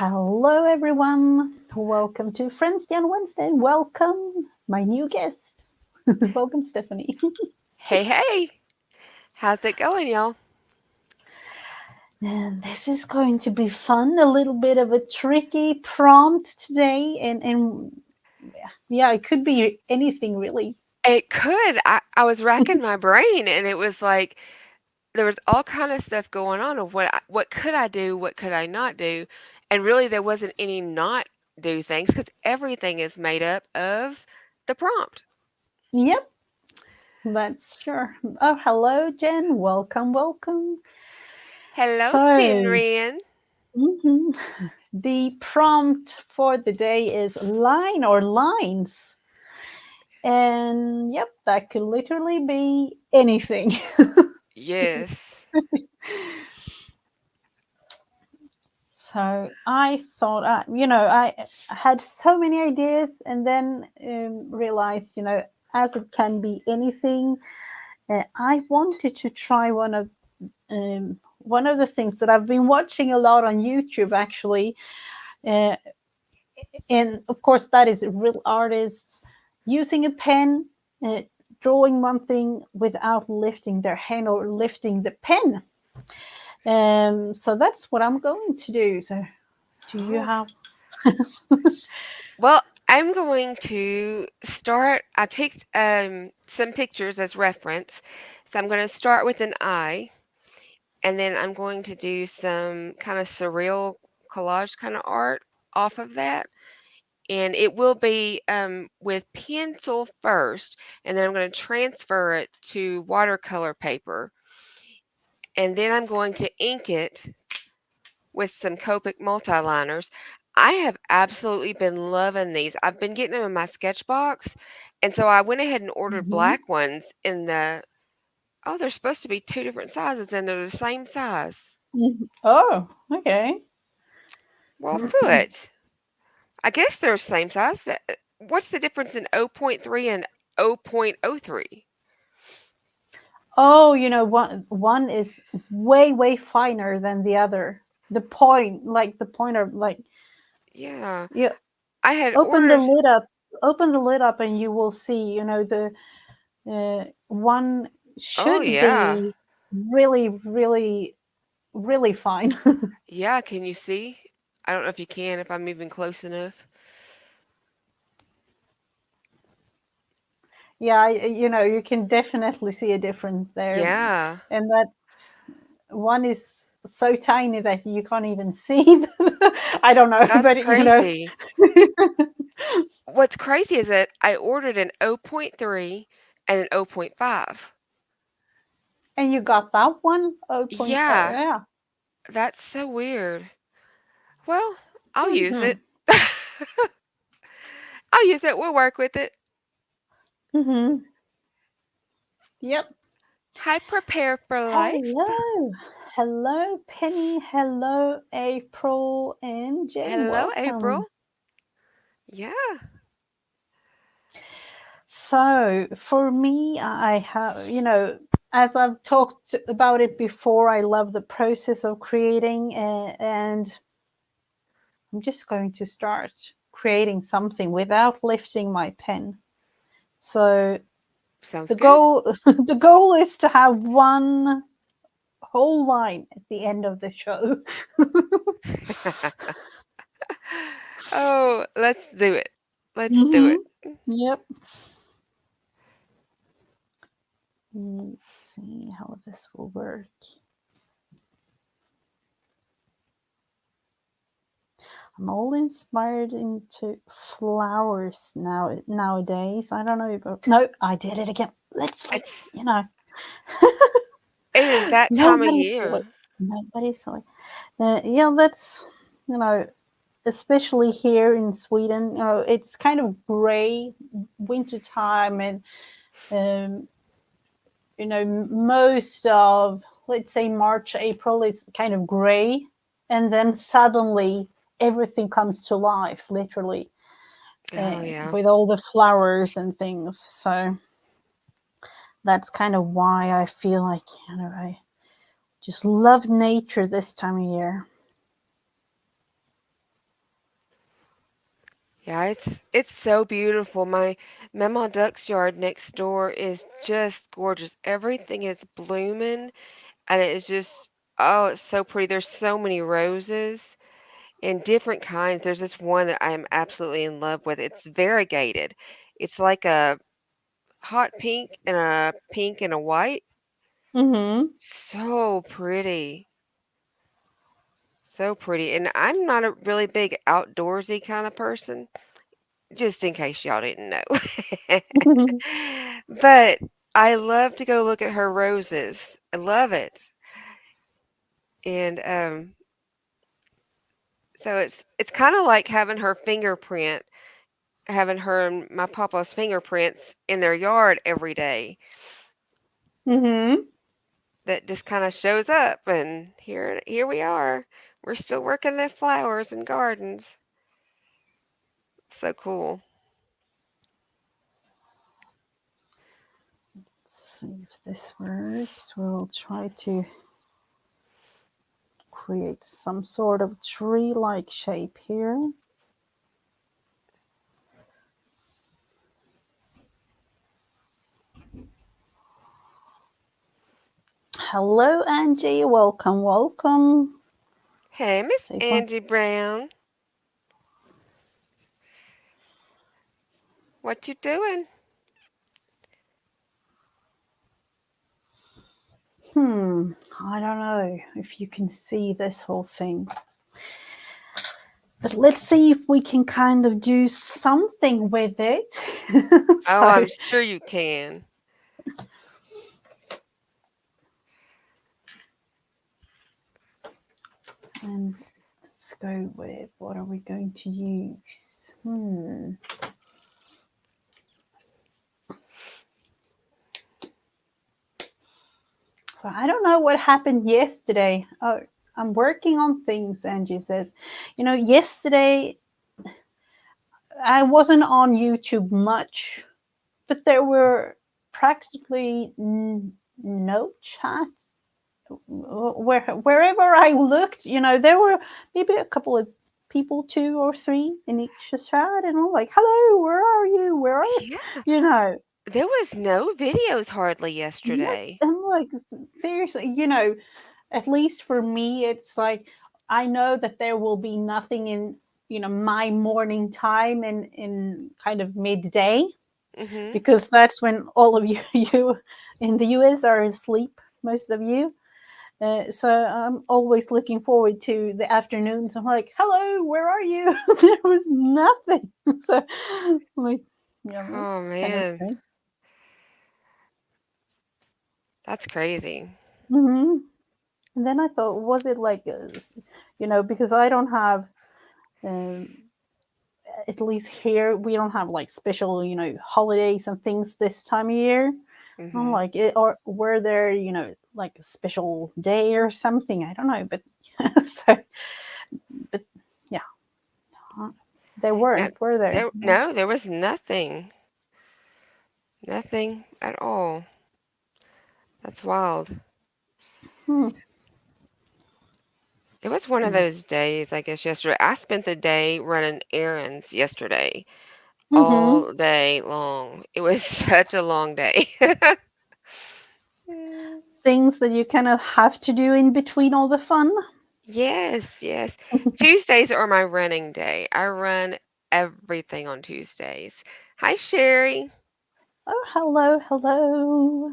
Hello, everyone. Welcome to Friendsday on Wednesday. Welcome, my new guest. Welcome, Stephanie. Hey, hey, how's it going, y'all? And this is going to be fun. A little bit of a tricky prompt today, and yeah, it could be anything really. It could. I was racking my brain, and it was like there was all kind of stuff going on of what could I do, what could I not do, and really there wasn't any not do things because everything is made up of the prompt. Yep, that's sure. Oh, hello, Jen. Welcome, welcome. Hello, So, Jinrian. mhm, the prompt for the day is line or lines. And yep, that could literally be anything. Yes. So I thought, I had so many ideas and then realized, as it can be anything, I wanted to try one of the things that I've been watching a lot on YouTube actually. Uh, and of course, that is real artists using a pen, uh, drawing one thing without lifting their hand or lifting the pen. So that's what I'm going to do. So, do you Oh, have? well, I'm going to start. I picked some pictures as reference, so I'm going to start with an eye. And then I'm going to do some kind of surreal collage kind of art off of that. And it will be with pencil first, and then I'm going to transfer it to watercolor paper. And then I'm going to ink it with some Copic multiliners. I have absolutely been loving these. I've been getting them in my sketch box, and so I went ahead and ordered Mhm. black ones in the, oh, they're supposed to be two different sizes, and they're the same size. Mhm. Oh, okay. Well, foot. I guess they're same size. What's the difference in zero point 0.3 and 0.03? Oh, one is way finer than the other. The point, like the pointer, like Yeah, you I had open the ordered. lid up, open the lid up, and you will see. The one Oh should yeah, be really fine. yeah. Can you see? I don't know if you can. If I'm even close enough. Yeah, you can definitely see a difference there, Yeah, and that one is so tiny that you can't even see. I don't know, that's but crazy. What's crazy is that I ordered an zero point 0.3 and an zero point 0.5. and you got that one 0.5. Yeah, Yeah. that's so weird. Well, I'll use Mm-hmm. it. I'll use it. We'll work with it. Mm-hmm. Yep. I prepare for life. Hello. Hello, Penny. Hello, April and Jen. Hello, Welcome. April. Yeah. So, for me, I have, as I've talked about it before, I love the process of creating, and I'm just going to start creating something without lifting my pen. So, Sounds the good. goal the goal is to have one whole line at the end of the show. Oh, let's do it. Let's do Mm-hmm. it. Yep. Let's see how this will work. I'm all inspired into flowers nowadays. I don't know if no, I did it again. Let's like It's you know, it is that time of nobody saw it. year. Nobody saw it. Yeah, that's you know, especially here in Sweden. It's kind of gray winter time, and um, most of let's say March, April is kind of gray, and then suddenly everything comes to life, literally, Oh yeah. with all the flowers and things. So that's kind of why I feel like I just love nature this time of year. Yeah, it's so beautiful. My Mama Duck's yard next door is just gorgeous. Everything is blooming and it is just oh, it's so pretty. There's so many roses and different kinds. There's this one that I am absolutely in love with. It's variegated. It's like a hot pink and a white. Mm-hmm. So pretty. So pretty. And I'm not a really big outdoorsy kind of person, just in case y'all didn't know. But I love to go look at her roses. I love it. And so it's kind of like having her and my papa's fingerprints in their yard every day. Mm-hmm. That just kind of shows up, and here we are. We're still working the flowers and gardens. So cool. See if this works. We'll try to create some sort of tree-like shape here. Hello, Angie. Welcome, welcome. Hey, Let's Miss take one. Angie Brown, what you doing? I don't know if you can see this whole thing, but let's see if we can kind of do something with it. Oh, So, I'm sure you can. and let's go with what are we going to use? So I don't know what happened yesterday. Oh, I'm working on things, Angie says. Yesterday I wasn't on YouTube much, but there were practically no chats. Wherever I looked, there were maybe a couple of people, two or three in each chat, and I'm like, "Hello, where are you? Where are you?" Yeah, You know, there was no videos hardly yeah. yesterday. I'm like, seriously, at least for me, it's like I know that there will be nothing in my morning time in kind of midday, Mhm. because that's when all of you you in the US are asleep, most of you. So I'm always looking forward to the afternoons. I'm like, hello, where are you? There was nothing. So I'm like, yeah, Oh that's kind of man, strange. that's crazy. Hmm. And then I thought, was it like, because I don't have, um, at least here, we don't have like special, holidays and things this time of year. I'm Mhm. like, or were there, like a special day or something? I don't know, but so, but yeah, there Yeah, weren't, were there? no, there was nothing. Nothing at all. That's wild. Hmm. It was one of Mm. those days, I guess, yesterday. I spent the day running errands yesterday, Mm-hmm. all day long. It was such a long day. Mm. Things that you kind of have to do in between all the fun. Yes, yes. Tuesdays are my running day. I run everything on Tuesdays. Hi, Sherry. Oh, hello, hello.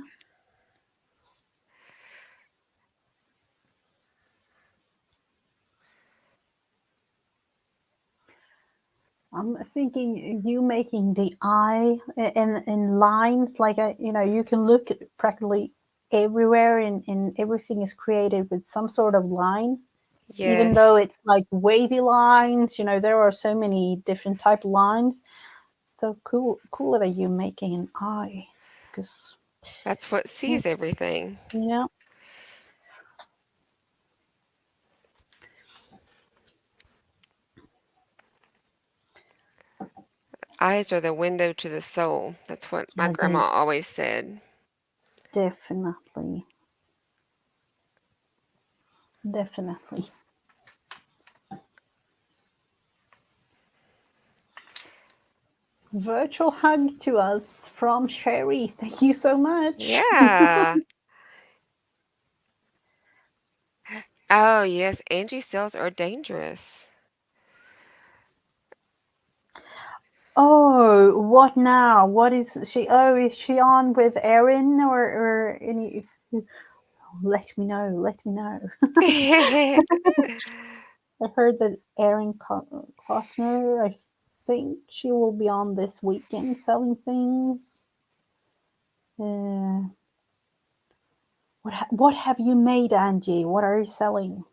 I'm thinking you making the eye in lines, like you can look at practically everywhere, and everything is created with some sort of line. Even though Yes, it's like wavy lines, there are so many different type of lines. So cool that you're making an eye, because that's what sees everything. yeah. Eyes are the window to the soul. That's what my grandma They always said. definitely, definitely. virtual hug to us from Sherry. Thank you so much. Yeah. Oh, yes, Angie cells are dangerous. Oh, what now? What is she? Oh, is she on with Erin or any? Let me know. Let me know. I heard that Erin Klossner, I think she will be on this weekend selling things. Uh, what have you made, Angie? What are you selling?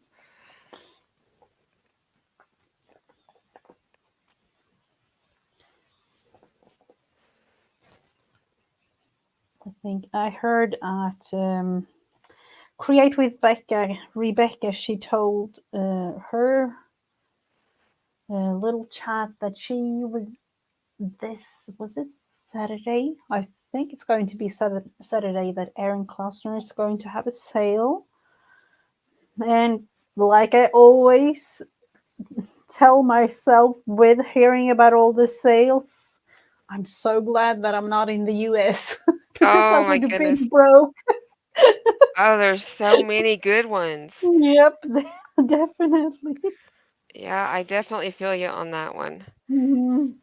I think I heard at Create with Becca, Rebecca, she told her little chat that she was this was it Saturday? I think it's going to be Saturday that Erin Klossner is going to have a sale. And like I always tell myself with hearing about all the sales, I'm so glad that I'm not in the US because I Oh my would have been goodness. broke. Oh, there's so many good ones. Yep, definitely. Yeah, I definitely feel you on that one. Mhm.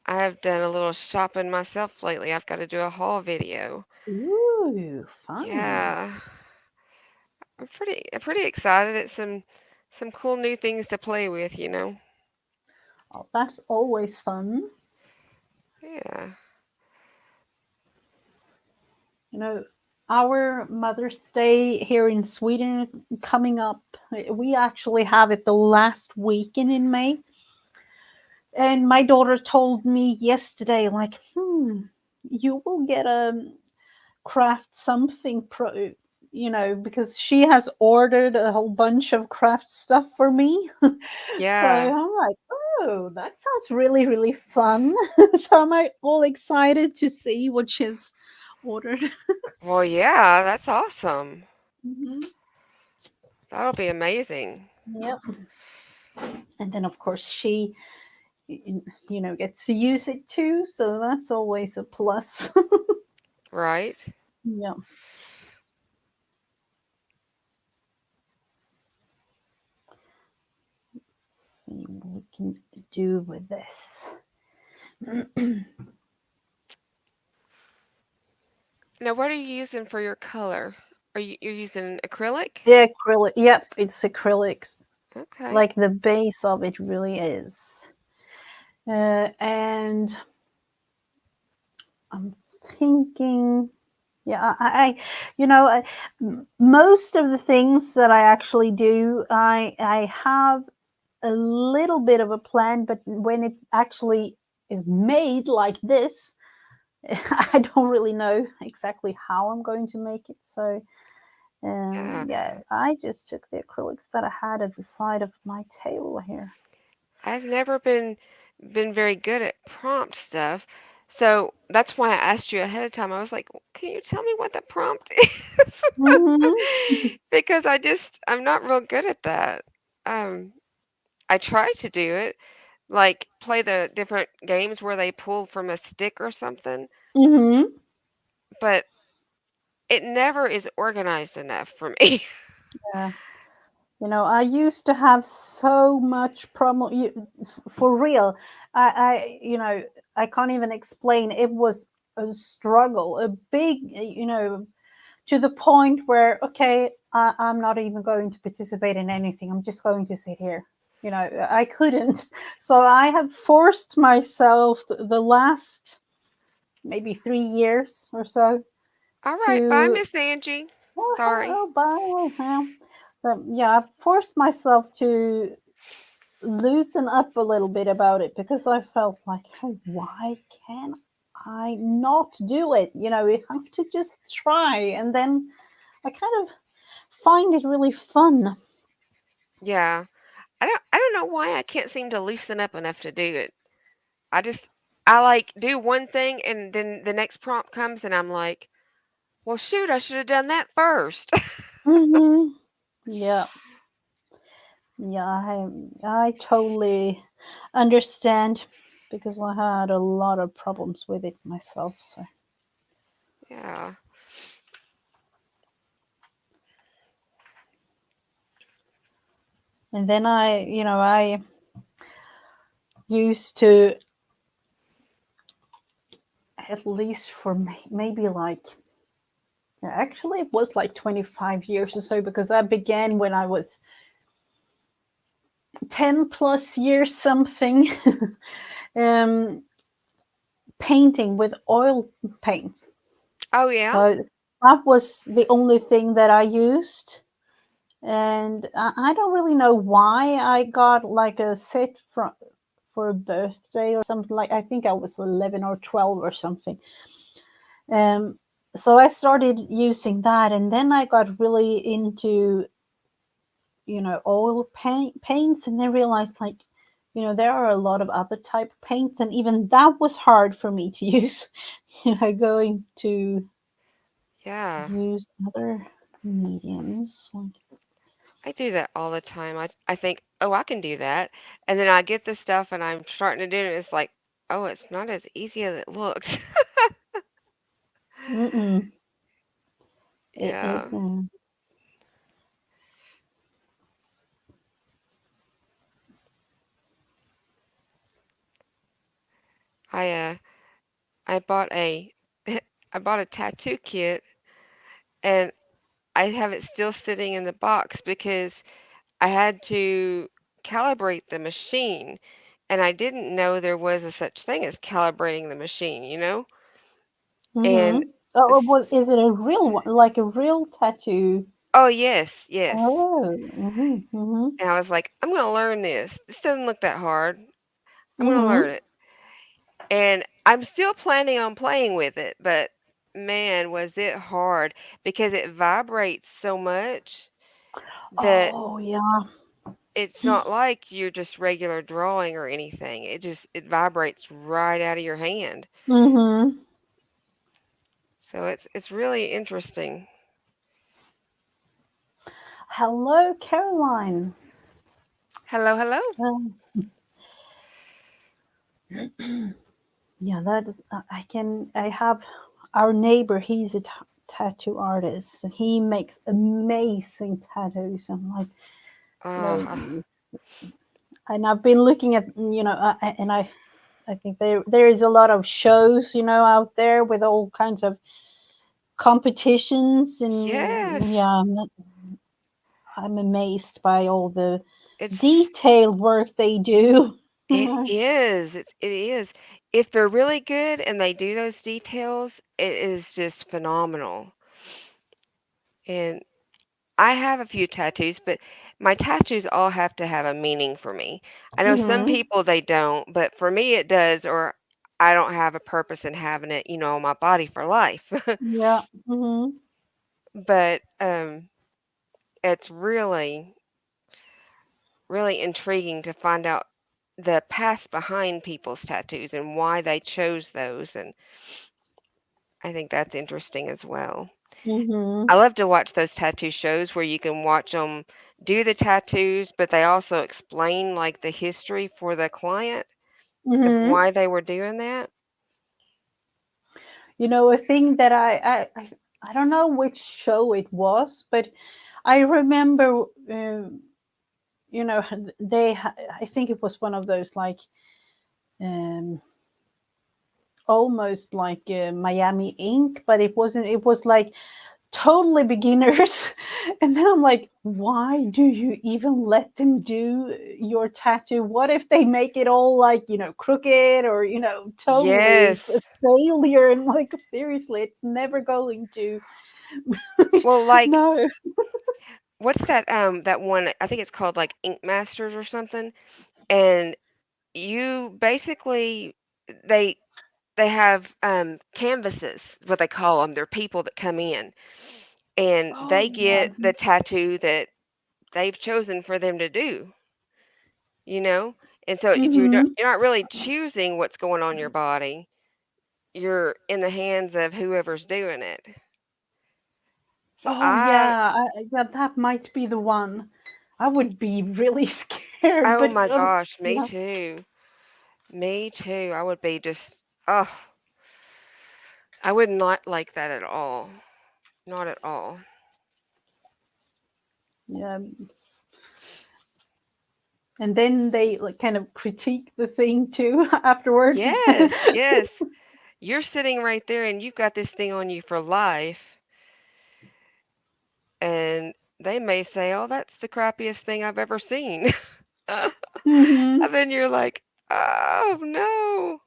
I have done a little shopping myself lately. I've got to do a haul video. Ooh, fun. Yeah. I'm pretty excited. It's some cool new things to play with, you know. Oh, that's always fun. Yeah. You know, our Mother's Day here in Sweden is coming up. We actually have it the last weekend in May. And my daughter told me yesterday, like, you will get a craft something because she has ordered a whole bunch of craft stuff for me. So Yeah. I'm like, oh, that sounds really, really fun. So I'm like all excited to see what she's ordered. Well, yeah, that's awesome. Hmm. That'll be amazing. Yep. And then, of course, she, gets to use it too. So that's always a plus. Right? Yeah. See what we can do with this. Now, what are you using for your color? You're using acrylic? The acrylic. Yep, it's acrylics. Okay. Like the base of it really is. And I'm thinking, yeah, most of the things that I actually do, I have a little bit of a plan, but when it actually is made like this, I don't really know exactly how I'm going to make it. So, Yeah. yeah, I just took the acrylics that I had at the side of my table here. I've never been very good at prompt stuff. So that's why I asked you ahead of time. I was like, "Can you tell me what the prompt is?" Hmm. Because I'm not real good at that. Um, I try to do it, like play the different games where they pull from a stick or something, Hmm. but it never is organized enough for me. Yeah. I used to have so much for real. I can't even explain. It was a struggle, a big, to the point where, okay, I'm not even going to participate in anything. I'm just going to sit here. I couldn't. So I have forced myself the last maybe 3 years or so All right, bye, to, Miss Angie. oh, Sorry. hello, bye. Yeah, I've forced myself to loosen up a little bit about it because I felt like, hey, why can I not do it? You have to just try. And then I kind of find it really fun. Yeah. I don't know why I can't seem to loosen up enough to do it. I just I like do one thing and then the next prompt comes and I'm like, well shoot, I should have done that first. Hmm. Yeah, yeah, I totally understand. because I had a lot of problems with it myself. So, Yeah. and then I used to, at least for maybe like, actually it was like 25 years or so, because I began when I was 10 plus years something, um, painting with oil paints. Oh yeah. So that was the only thing that I used. And I don't really know why I got like a set for a birthday or something. Like, I think I was 11 or 12 or something. Um, so I started using that, and then I got really into oil paints, and then realized, like, there are a lot of other type of paints, and even that was hard for me to use. Going to Yeah. use other mediums. Like, I do that all the time. I think, oh, I can do that. And then I get the stuff and I'm starting to do it. It's like, oh, it's not as easy as it looks. mm-mm, it Yeah. isn't. I I bought a I bought a tattoo kit and I have it still sitting in the box because I had to calibrate the machine and I didn't know there was a such thing as calibrating the machine, you know? Mm-hmm. And Oh, s- is it a real one, like a real tattoo? oh yes, yes. Oh, mm-hmm, mm-hmm, And I was like, I'm going to learn this. This doesn't look that hard. I'm going to mm-hmm. learn it. And I'm still planning on playing with it, but man, was it hard because it vibrates so much that Oh, yeah. it's not like you're just regular drawing or anything. It vibrates right out of your hand. Mm-hmm. So it's really interesting. Hello, Caroline. Hello, hello. Um, yeah, that is, I have our neighbor. He's a tattoo artist, and he makes amazing tattoos. I'm like, you know, Uh, and I've been looking at, and I think there is a lot of shows, out there with all kinds of competitions, and yes, yeah, I'm amazed by all the it's detailed work they do. it is. It is. If they're really good and they do those details, it is just phenomenal. And I have a few tattoos, but my tattoos all have to have a meaning for me. I know some Hmm. people they don't, but for me it does, or I don't have a purpose in having it, on my body for life. Yeah. Hmm. But it's really, really intriguing to find out the past behind people's tattoos and why they chose those, and I think that's interesting as well. Hmm. I love to watch those tattoo shows where you can watch them do the tattoos, but they also explain like the history for the client of Hmm. why they were doing that. A thing that I don't know which show it was, but I remember, I think it was one of those, like, um, almost like Miami Ink, but it wasn't. It was like totally beginners. And then I'm like, why do you even let them do your tattoo? What if they make it all, like, crooked, or totally a Yes. failure? And, like, seriously, it's never going to. Well, like No. what's that one? I think it's called like Ink Masters or something. And you basically they they have canvases, what they call them. They're people that come in and Oh they yeah. get the tattoo that they've chosen for them to do, you know? And so Mm-hmm. you're not really choosing what's going on your body. You're in the hands of whoever's doing it. So Oh yeah. Yeah, that might be the one. I would be really scared, oh but my gosh, me yeah. too. Me too. I would be just, oh, I would not like that at all. Not at all. Yeah, and then they like kind of critique the thing too afterwards. Yes, yes. You're sitting right there and you've got this thing on you for life, and they may say, "Oh, that's the crappiest thing I've ever seen." Hmm. And then you're like, "Oh, no."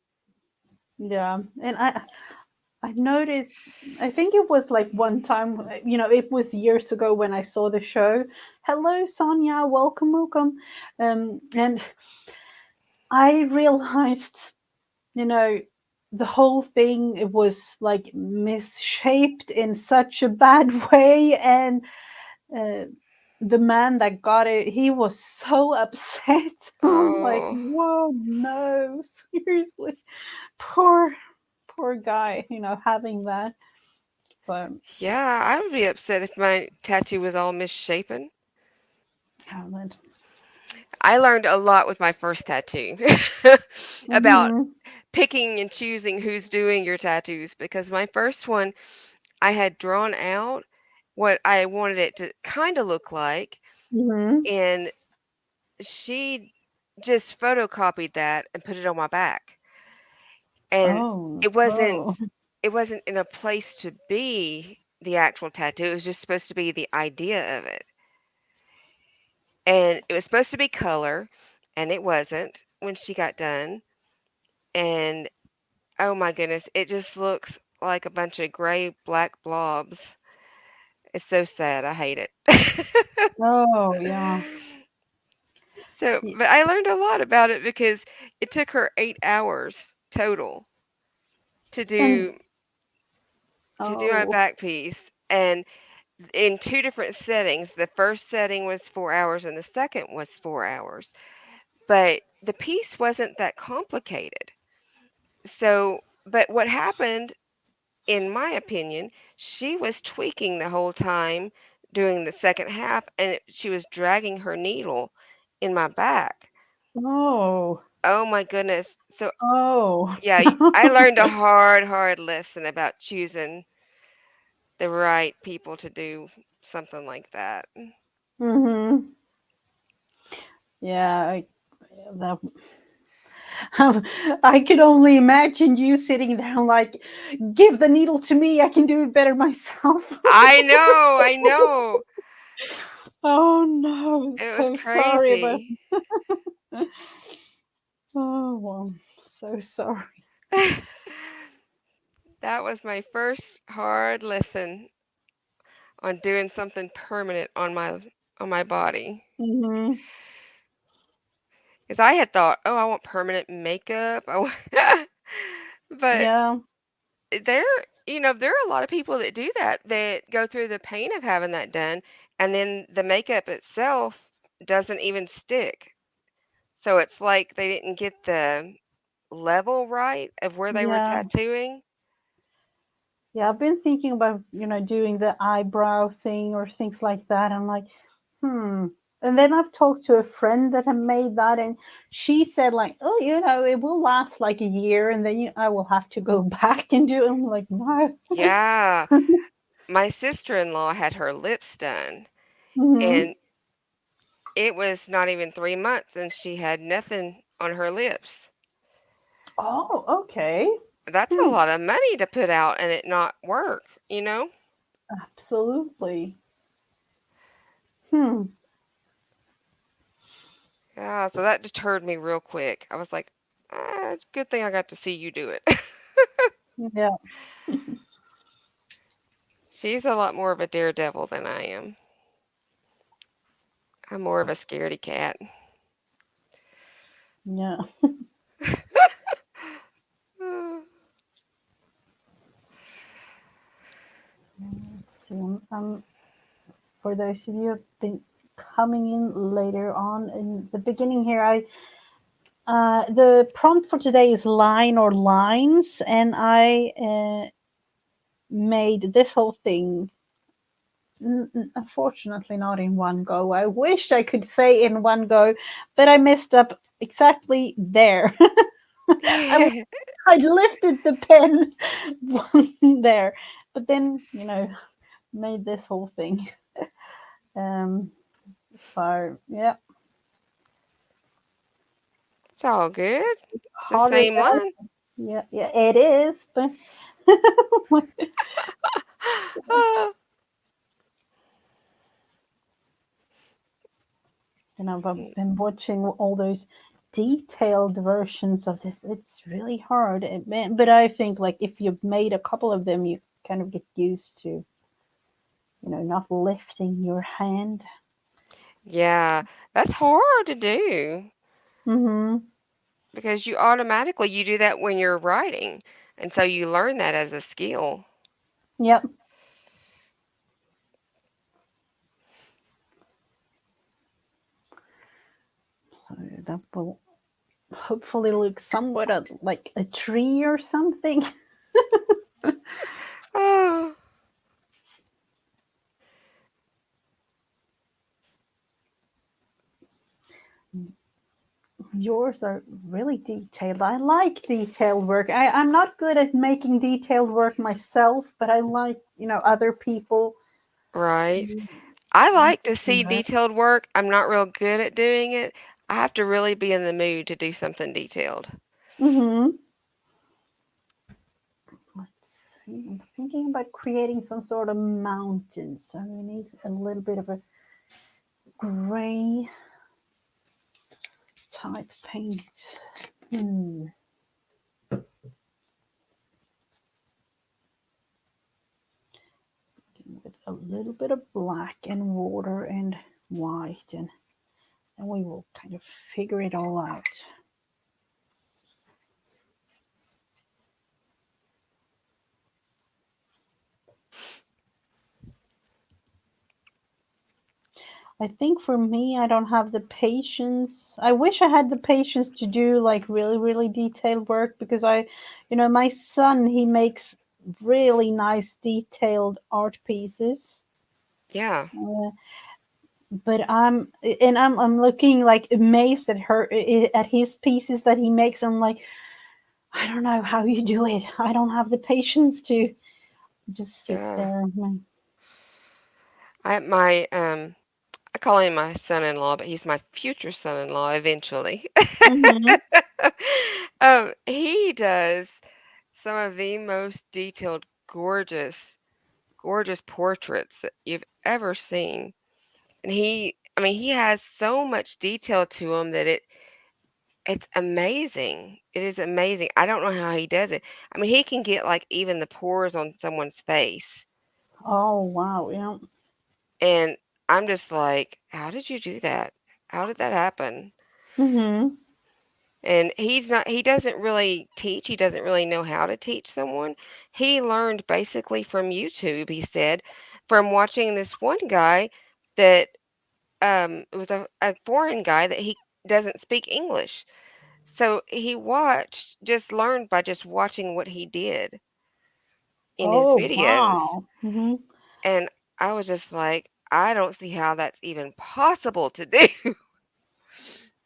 Yeah, and I noticed. I think it was like one time. It was years ago when I saw the show. Hello, Sonia. Welcome, welcome. And I realized, you know, the whole thing it was like misshaped in such a bad way, and uh, the man that got it, he was so upset. I'm like, Oh, whoa, no, seriously, poor, poor guy, having that. So, yeah, I would be upset if my tattoo was all misshapen. oh, I learned a lot with my first tattoo about mm-hmm, picking and choosing who's doing your tattoos because my first one, I had drawn out what I wanted it to kind of look like, mm-hmm. and she just photocopied that and put it on my back. And Oh, it oh, wasn't in a place to be the actual tattoo. It was just supposed to be the idea of it. And it was supposed to be color, and it wasn't when she got done. And oh my goodness, it just looks like a bunch of gray black blobs. It's so sad. I hate it. oh, yeah. So, but I learned a lot about it because it took her 8 hours total to And do my oh, back piece, and in two different settings. The first setting was 4 hours, and the second was 4 hours. But the piece wasn't that complicated. So, but what happened, in my opinion, she was tweaking the whole time doing the second half, and she was dragging her needle in my back. oh, Oh my goodness. So, oh. yeah, I learned a hard, hard lesson about choosing the right people to do something like that. Mm-hmm. Yeah, that I could only imagine you sitting down like, give the needle to me. I can do it better myself. I know, I know. Oh no, It was so sorry, but crazy. oh well, so sorry. That was my first hard lesson on doing something permanent on my body. Hmm. Because I had thought, oh, I want permanent makeup. But Yeah, there, there are a lot of people that do that, that go through the pain of having that done, and then the makeup itself doesn't even stick. So it's like they didn't get the level right of where they were yeah, tattooing. yeah. I've been thinking about doing the eyebrow thing or things like that. I'm like, hmm. And then I've talked to a friend that had made that, and she said like, oh, it will last like a year, and then I will have to go back and do it. I'm like, no. Yeah, my sister-in-law had her lips done, Hmm. and it was not even 3 months, and she had nothing on her lips. Oh, okay. That's a Hmm. lot of money to put out and it not work, you know? Absolutely. Hmm. Yeah, so that deterred me real quick. I was like, it's a good thing I got to see you do it. Yeah. She's a lot more of a daredevil than I am. I'm more of a scaredy cat. Yeah. Let's see. For those of you who've been coming in later on in the beginning here, the prompt for today is line or lines, and I made this whole thing. Unfortunately, not in one go. I wish I could say in one go, but I messed up exactly there. I w- I lifted the pen there, but then made this whole thing. Um, so yeah, It's all good. It's the harder same than one. yeah, yeah, it is. But I've been watching all those detailed versions of this. It's really hard, but I think like if you've made a couple of them, you kind of get used to not lifting your hand. Yeah, that's hard to do Mm-hmm. because you do that when you're writing, and so you learn that as a skill. Yep. So that will hopefully look somewhat like a tree or something. Oh, Yours are really detailed. I like detailed work. I'm not good at making detailed work myself, but I like, other people right. I like to do see that. detailed work. I'm not real good at doing it. I have to really be in the mood to do something detailed. Mm-hmm. Let's see. I'm thinking about creating some sort of mountain. So we need a little bit of a gray type paint. Hmm. With a little bit of black and water and white, and then we will kind of figure it all out. I think for me, I don't have the patience. I wish I had the patience to do like really, really detailed work because my son, he makes really nice detailed art pieces. Yeah, Uh, but I'm looking like amazed at at his pieces that he makes. I'm like, I don't know how you do it. I don't have the patience to just sit yeah. there. I call him my son-in-law, but he's my future son-in-law eventually. Mm-hmm. He does some of the most detailed, gorgeous, gorgeous portraits that you've ever seen. And I mean, he has so much detail to him that it's amazing. It is amazing. I don't know how he does it. I mean, he can get like even the pores on someone's face. Oh wow, yeah. And I'm just like, how did you do that? How did that happen? Mm-hmm. And he doesn't really teach. He doesn't really know how to teach someone. He learned basically from YouTube, he said, from watching this one guy that it was a foreign guy that he doesn't speak English. So he just learned by just watching what he did in his Oh videos. wow. Mm-hmm. And I was just like, I don't see how that's even possible to do,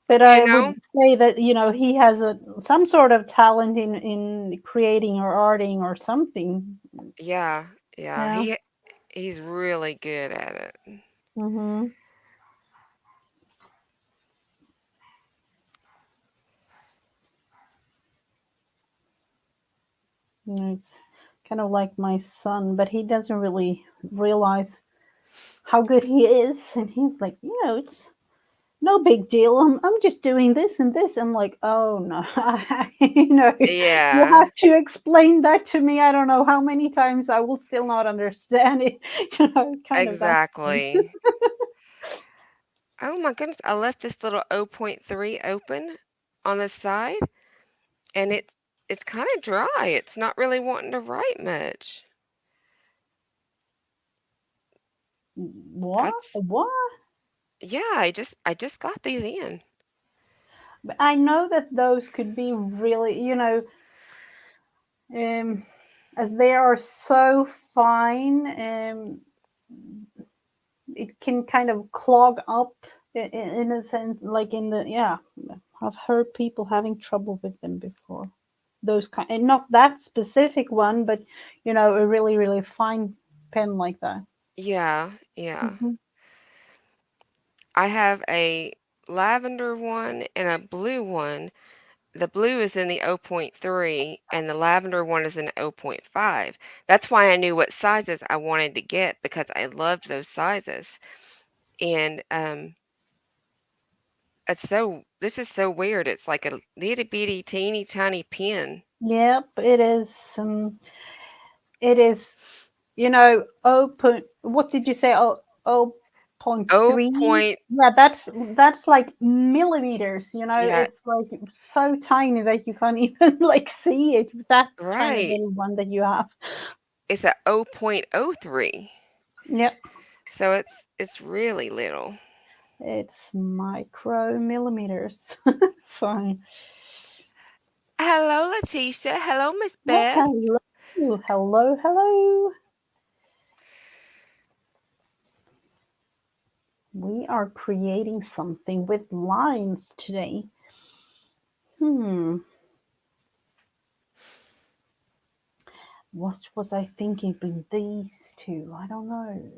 But you I would know? say that he has some sort of talent in creating or arting or something. Yeah, yeah. Yeah. He's really good at it. Mm-hmm. It's kind of like my son, but he doesn't really realize how good he is, and he's like, it's no big deal. I'm just doing this and this. I'm like, oh no, you Yeah, have to explain that to me. I don't know how many times I will still not understand it. Kind of that thing. exactly. Oh my goodness, I left this little zero point 0.3 open on the side and it's kind of dry. It's not really wanting to write much. What? That's What? yeah, I just got these in. But I know that those could be really, um, as they are so fine, it can kind of clog up in a sense, like in the, yeah. I've heard people having trouble with them before. Those kind, and not that specific one, but a really, really fine pen like that. Yeah, yeah. Hmm. I have a lavender one and a blue one. The blue is in the zero point 0.3 and the lavender one is in zero point 0.5. That's why I knew what sizes I wanted to get because I loved those sizes. And this is so weird. It's like a little bitty teeny tiny pen. Yep, it is. It is. Open. What did you say? Oh, point Oh three. point, Yeah, that's like millimeters. yeah, It's like so tiny that you can't even like see it. That tiny right. little one that you have. It's a 0.03. Yep, So it's really little. it's micromillimeters. So, Hello, Letitia. Hello, Miss oh, Beth. hello, hello, hello. We are creating something with lines today. Hmm. What was I thinking with these two? I don't know.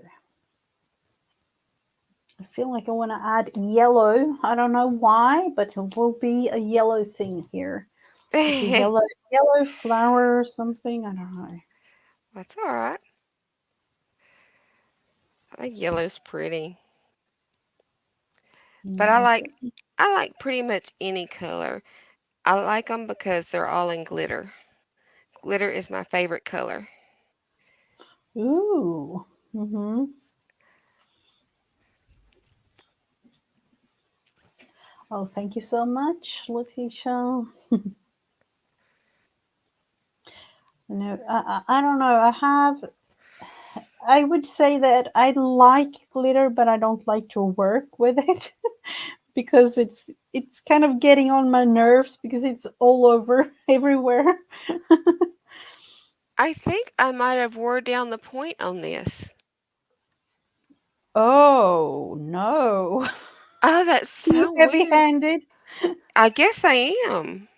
I feel like I want to add yellow. I don't know why, but it will be a yellow thing here. Like a That's yellow flower or something. I don't know. all right. I think yellow's pretty. But Yeah, I like pretty much any color. I like them because they're all in glitter. Glitter is my favorite color. ooh. Mhm. Oh, thank you so much, Letitia. No, I don't know. I would say that I like glitter, but I don't like to work with it because it's kind of getting on my nerves because it's all over everywhere. I think I might have wore down the point on this. Oh no. Oh, that's Too so heavy weird. handed. I guess I am.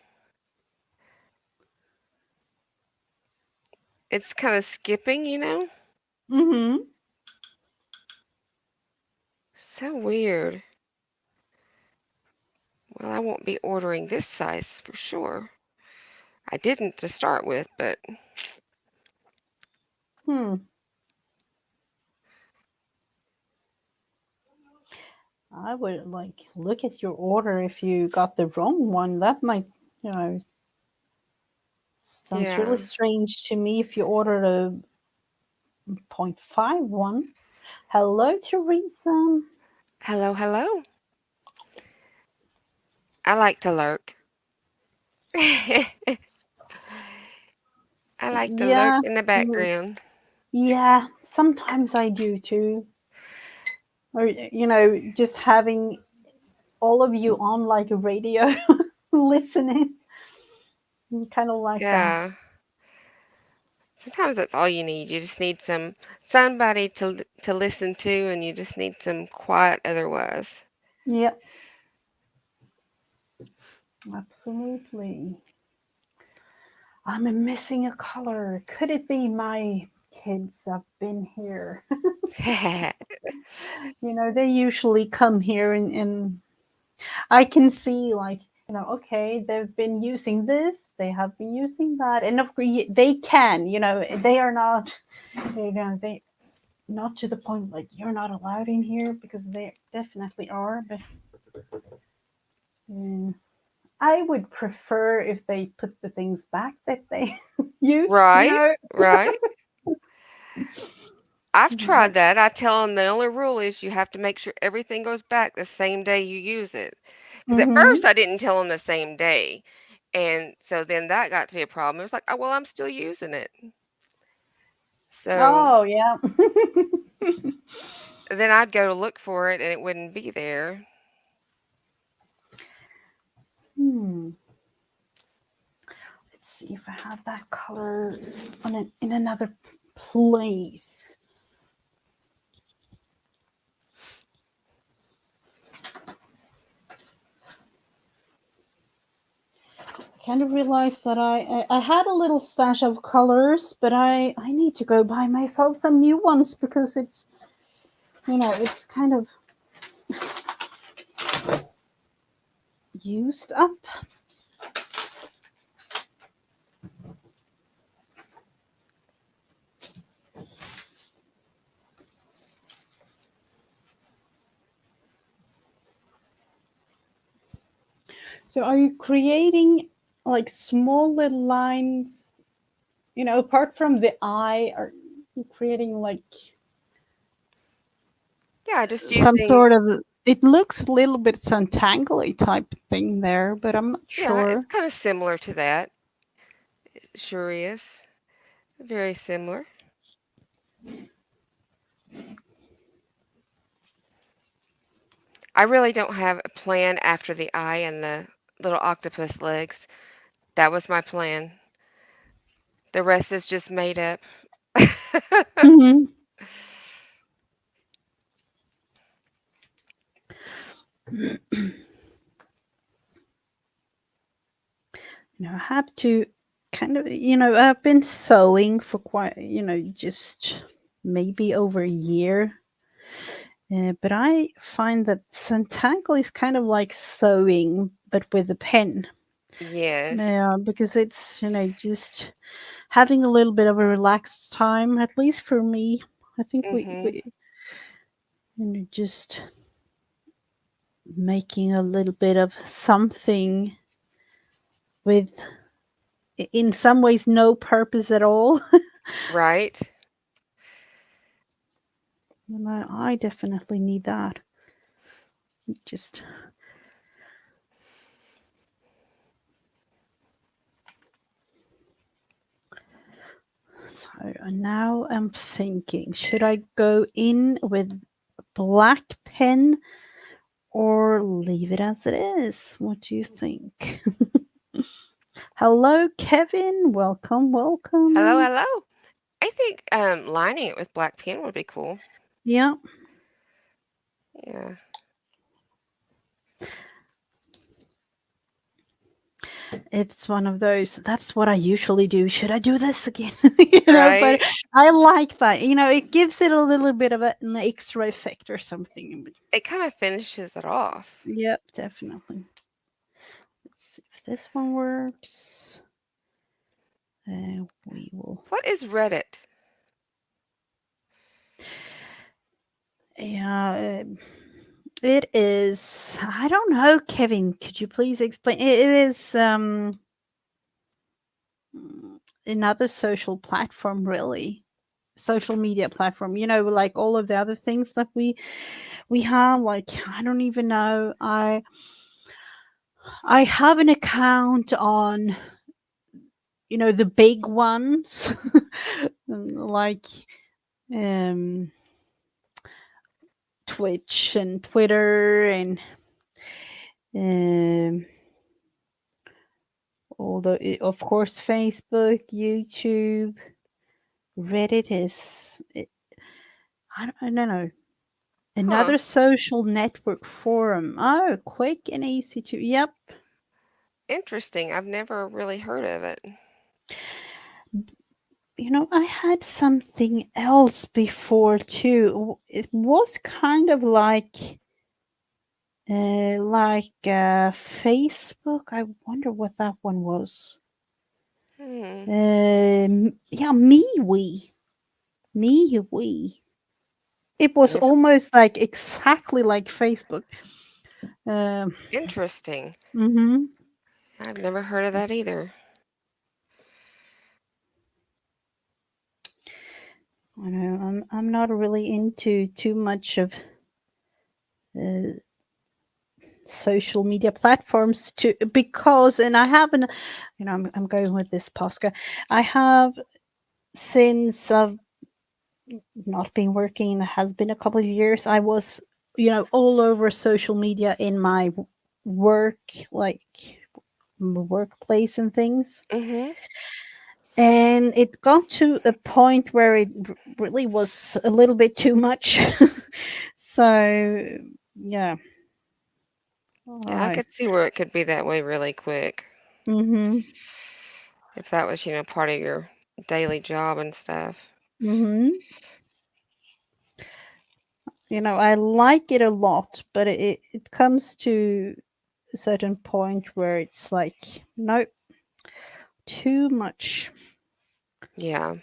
It's kind of skipping, you know? Mm-hmm. So weird. Well, I won't be ordering this size for sure. I didn't to start with, but Hmm. I would like look at your order if you got the wrong one. That might, you know, sounds yeah. really strange to me if you ordered a point five one. Hello, Teresa. Hello, hello. I like to lurk. I like to lurk Yeah. in the mm, background. Yeah, sometimes I do too. Or, just having all of you on like a radio listening. Kind of like that. Yeah. Sometimes that's all you need. You just need somebody to listen to, and you just need some quiet otherwise. Yep, absolutely. I'm missing a color. Could it be my kids have been here? They usually come here and I can see like, okay, they've been using this, they have been using that, and of course they can, they are not, they not to the point like you're not allowed in here because they definitely are, but mm, I would prefer if they put the things back that they used, Right, right. I've tried But that. I tell them the only rule is you have to make sure everything goes back the same day you use it. Because at mm-hmm. first I didn't tell them the same day. And so then that got to be a problem. It was like, oh, well, I'm still using it. So Oh yeah. then I'd go to look for it and it wouldn't be there. Hmm. Let's see if I have that color in another place. kind of realized that I had a little stash of colors, but I need to go buy myself some new ones because it's, it's kind of used up. So are you creating like small little lines, apart from the eye, are you creating like Yeah, just some using, sort of, it looks a little bit Santangly type thing there, but I'm not yeah, sure. it's kind of similar to that. It sure is. Very similar. I really don't have a plan after the eye and the little octopus legs. That was my plan. The rest is just made up. Hmm. I have to kind of, I've been sewing for quite, just maybe over a year. But I find that Santangle is kind of like sewing, but with a pen. Yes. Yeah, because it's, just having a little bit of a relaxed time, at least for me. I think Mhm. just making a little bit of something with, in some ways, no purpose at all. Right. And I definitely need that. Just so now I'm thinking, should I go in with black pen or leave it as it is? What do you think? Hello, Kevin. Welcome, Hello, welcome. hello. I think lining it with black pen would be cool. Yeah, Yeah. it's one of those. That's what I usually do. Should I do this again? But Right. I like that. It gives it a little bit of an extra effect or something. It kind of finishes it off. Yep, definitely. Let's see if this one works. We will. What is Reddit? Yeah, it is. I don't know, Kevin. Could you please explain? It is another social platform, really. Social media platform. Like all of the other things that we have. Like I don't even know. I have an account on the big ones, like um Twitch and Twitter and um although of course Facebook, YouTube, Reddit is I don't know. Huh. Another social network forum. Oh, quick and easy to. Yep. Interesting. I've never really heard of it. I had something else before too. It was kind of Facebook. I wonder what that one was. Hmm. Yeah, MeWe. It was Never. almost like exactly like Facebook. Um, Interesting. mhm. I've never heard of that either. I know I'm not really into too much of uh, social media platforms to because and I haven't I'm going with this Pasca. I have since I've not been working, it has been a couple of years. I was all over social media in my work, like workplace and things. Mhm. And it got to a point where it really was a little bit too much. So, yeah. Yeah, I I could see where it could be that way really quick. Mhm. If that was, part of your daily job and stuff. Mhm. I like it a lot, but it comes to a certain point where it's like, nope, too much. Yeah.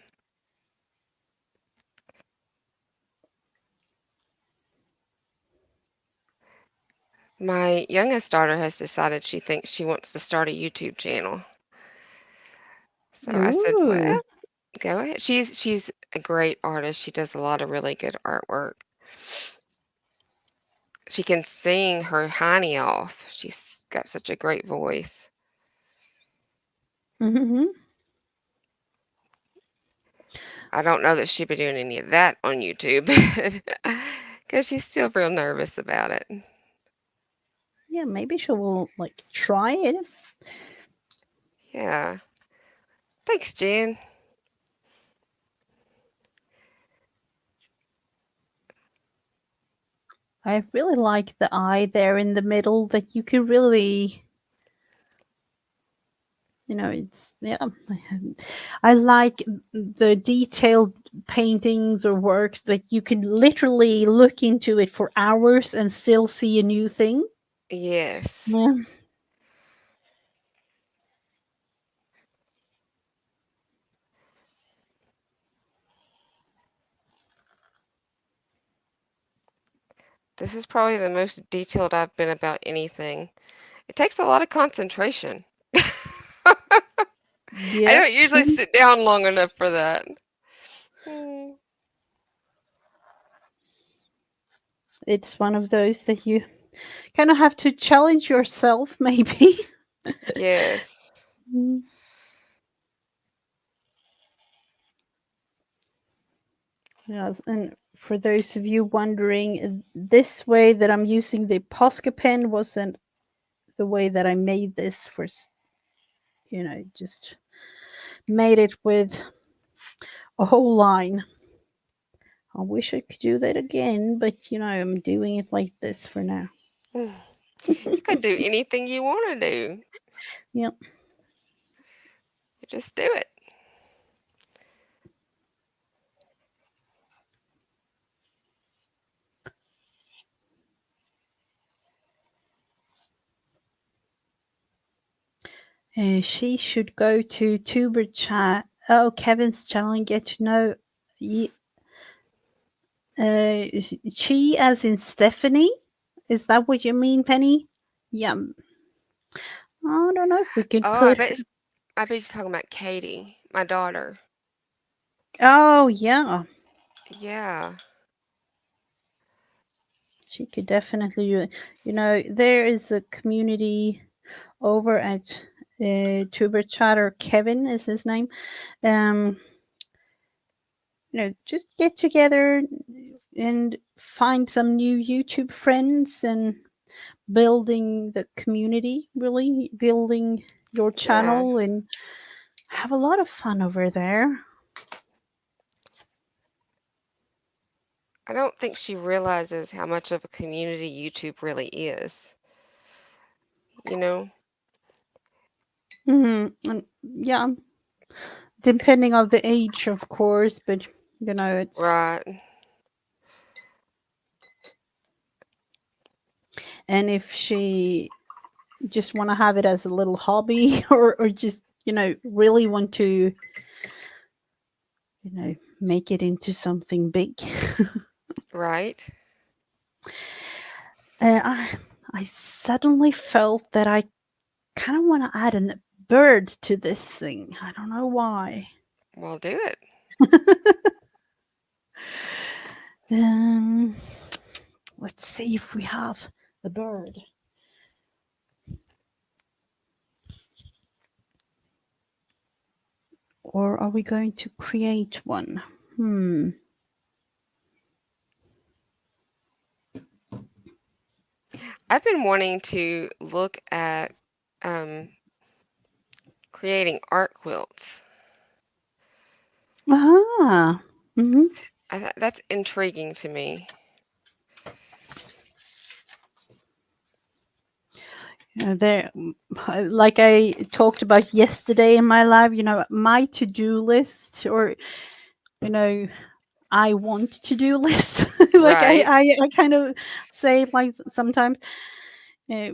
My youngest daughter has decided she thinks she wants to start a YouTube channel. So I said, Ooh. "Well, go ahead." She's a great artist. She does a lot of really good artwork. She can sing her hiney off. She's got such a great voice. Mhm. I don't know that she'd be doing any of that on YouTube because she's still real nervous about it. Yeah, maybe she will like try it. Yeah. Thanks, Jen. I really like the eye there in the middle that you can really, it's yeah. I like the detailed paintings or works that you can literally look into it for hours and still see a new thing. Yes. Yeah. This is probably the most detailed I've been about anything. It takes a lot of concentration. I Yep. don't usually sit down long enough for that. Hmm. It's one of those that you kind of have to challenge yourself, maybe. Yes. Mm. Yes, and for those of you wondering, this way that I'm using the Posca pen wasn't the way that I made this for, just made it with a whole line. I wish I could do that again, but I'm doing it like this for now. Mm. You can do anything you want to do. Yep. You just do it. She should go to Tuber chat. Oh, Kevin's channel and get to know. Ye- she as in Stephanie. Is that what you mean, Penny? Yeah. I don't know if we could Oh, I put. bet I bet you're talking about Katie, my daughter. Oh, yeah. Yeah. She could definitely do it. There is a community over at Tuber Chatter. Kevin is his name. Um, just get together and find some new YouTube friends and building the community, really building your Yeah. channel and have a lot of fun over there. I don't think she realizes how much of a community YouTube really is. You know? And yeah, depending on the age, of course, but it's Right. and if she just want to have it as a little hobby or just really want to make it into something big. Right. I suddenly felt that I kind of want to add a bird to this thing. I don't know why. Well, do it. um let's see if we have a bird, or are we going to create one? I've been wanting to look at um, creating art quilts. Ah. Hmm. That's intriguing to me. There, like I talked about yesterday in my live, my to-do list, or you know, I want to do list. Like Right. I kind of say it like sometimes, uh,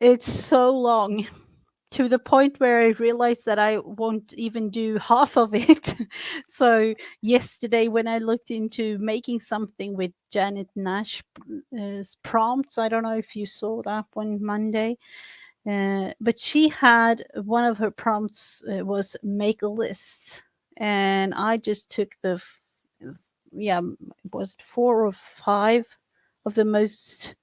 it's so long to the point where I realized that I won't even do half of it. So yesterday, when I looked into making something with Janet Nash prompts, I don't know if you saw that one Monday, but she had one of her prompts was make a list, and I just took yeah, was it 4 or 5 of the most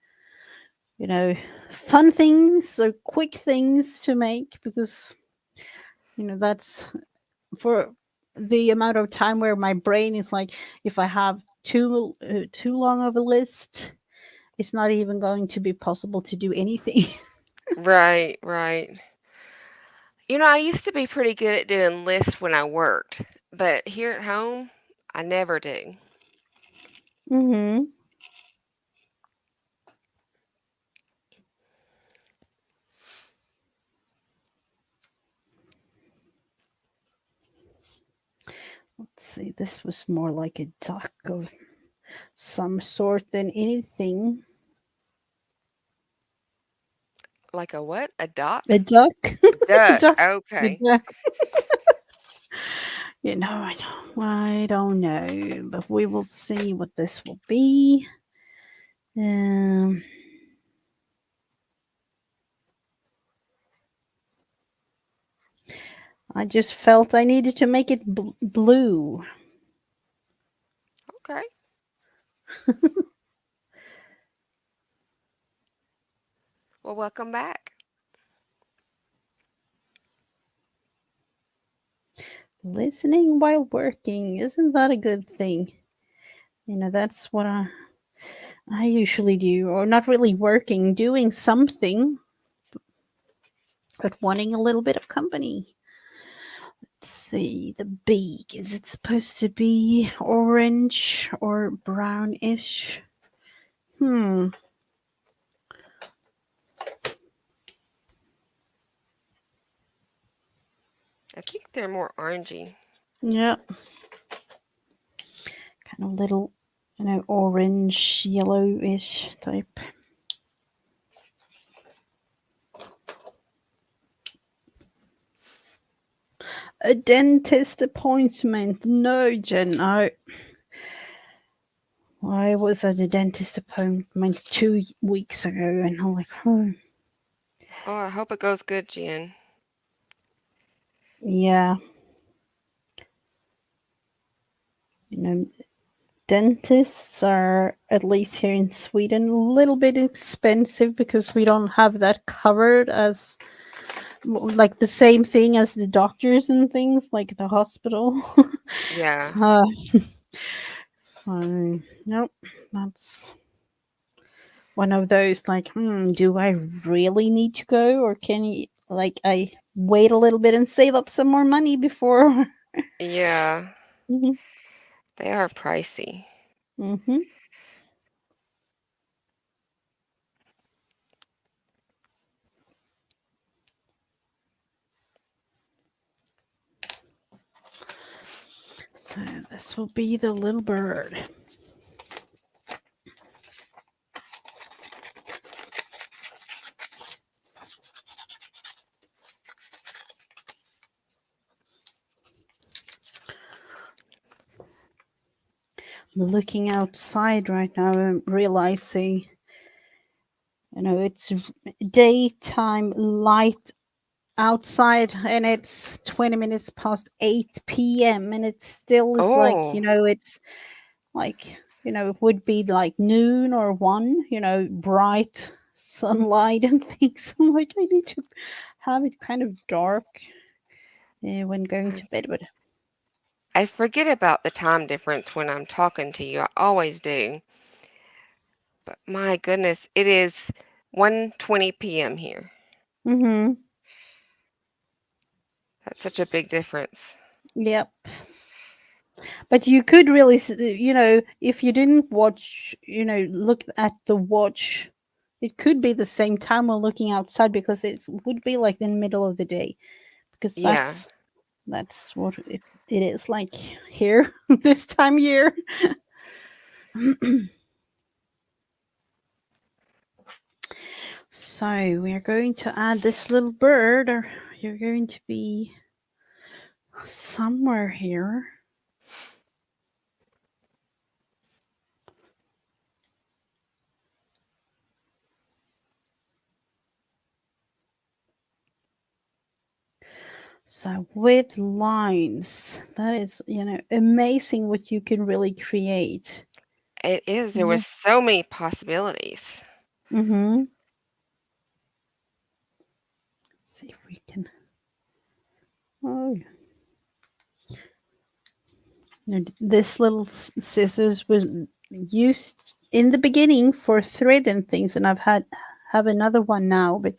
fun things or quick things to make, because that's for the amount of time where my brain is like, if I have too long of a list, it's not even going to be possible to do anything. Right, right. I used to be pretty good at doing lists when I worked, but here at home, I never do. Hmm. Let's see, this was more like a duck of some sort than anything. Like a what? A doc? A duck. A Duck. duck. A Okay. duck. I don't know, but we will see what this will be. Um, I just felt I needed to make it blue. Okay. Well, welcome back. Listening while working, isn't that a good thing? That's what I usually do, or not really working, doing something, but wanting a little bit of company. Let's see, the beak. Is it supposed to be orange or brownish? Hmm. I think they're more orangey. Yeah, kind of little, orange, yellowish type. A dentist appointment. No, Jen. I was at a dentist appointment 2 weeks ago, and I'm like, oh, Oh, I hope it goes good, Jen. yeah. You know, dentists are, at least here in Sweden, a little bit expensive because we don't have that covered as like the same thing as the doctors and things like the hospital. Yeah. so, so, nope, that's one of those like, do I really need to go, or can you like I wait a little bit and save up some more money before? Yeah. Hmm. They are pricey. Hmm. So this will be the little bird. I'm looking outside right now and realizing, it's daytime light outside, and it's 20 minutes past 8 p.m. and it still is like, Oh, it's like, it would be like noon or 1, bright sunlight and things. I'm like, I need to have it kind of dark when going to bed. But I forget about the time difference when I'm talking to you. I always do. But my goodness, it is 1:20 p.m. here. mm-hmm, That's such a big difference. yep. But you could really, if you didn't watch, look at the watch It could be the same time we're looking outside because it would be like in the middle of the day because Yeah, that's what it is like here this time of year. So we are going to add this little bird, or you're going to be somewhere here. So with lines, that is, amazing what you can really create. it is. There was Yeah. so many possibilities. Mm-hmm. See if we can. Oh, this little scissors was used in the beginning for thread and things, and have another one now, but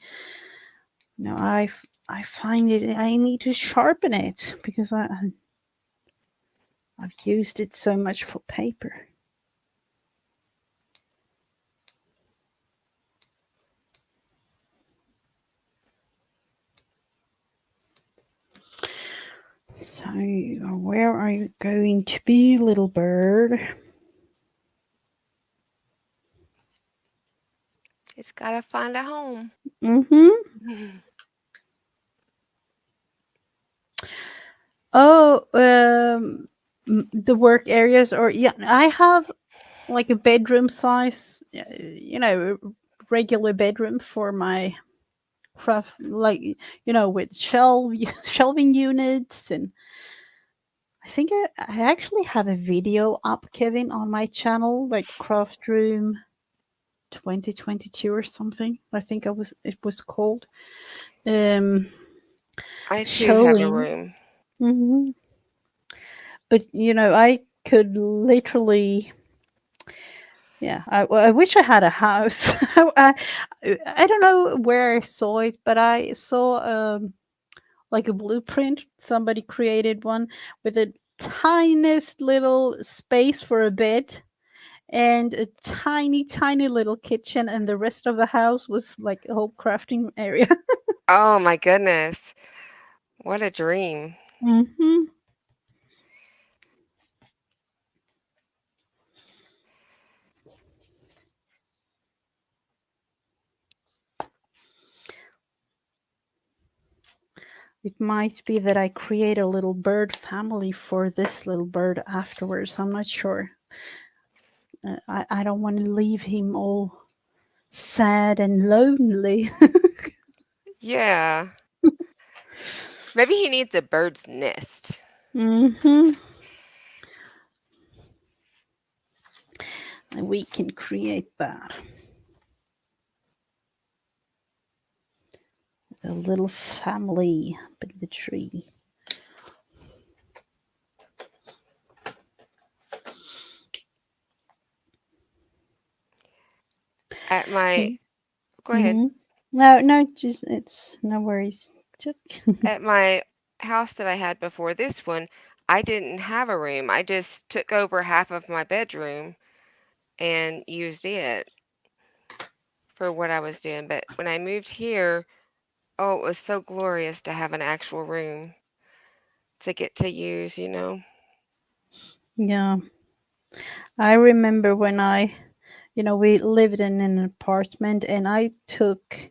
I find it I need to sharpen it because I've used it so much for paper. So where are you going to be, little bird? It's gotta find a home. Mm-hmm. Oh, the work areas, or yeah, I have like a bedroom size, regular bedroom for my craft, like with shelving units, and I think I actually have a video up, Kevin, on my channel, like craft room 2022 or something. I think it was called, um, I too have a showing. room. Hmm. But I could literally. Yeah, I wish I had a house. I don't know where I saw it, but I saw like a blueprint. Somebody created one with a tiniest little space for a bed and a tiny, tiny little kitchen, and the rest of the house was like a whole crafting area. Oh my goodness. What a dream. Hmm. It might be that I create a little bird family for this little bird afterwards. I'm not sure. I don't want to leave him all sad and lonely. Yeah. Maybe he needs a bird's nest. Hmm. And we can create that. A little family up in the tree. At my, go ahead. Mm-hmm. No, no, just it's no worries. Just- At my house that I had before this one, I didn't have a room. I just took over half of my bedroom and used it for what I was doing. But when I moved here, oh, it was so glorious to have an actual room to get to use. yeah, I remember when we lived in an apartment, and I took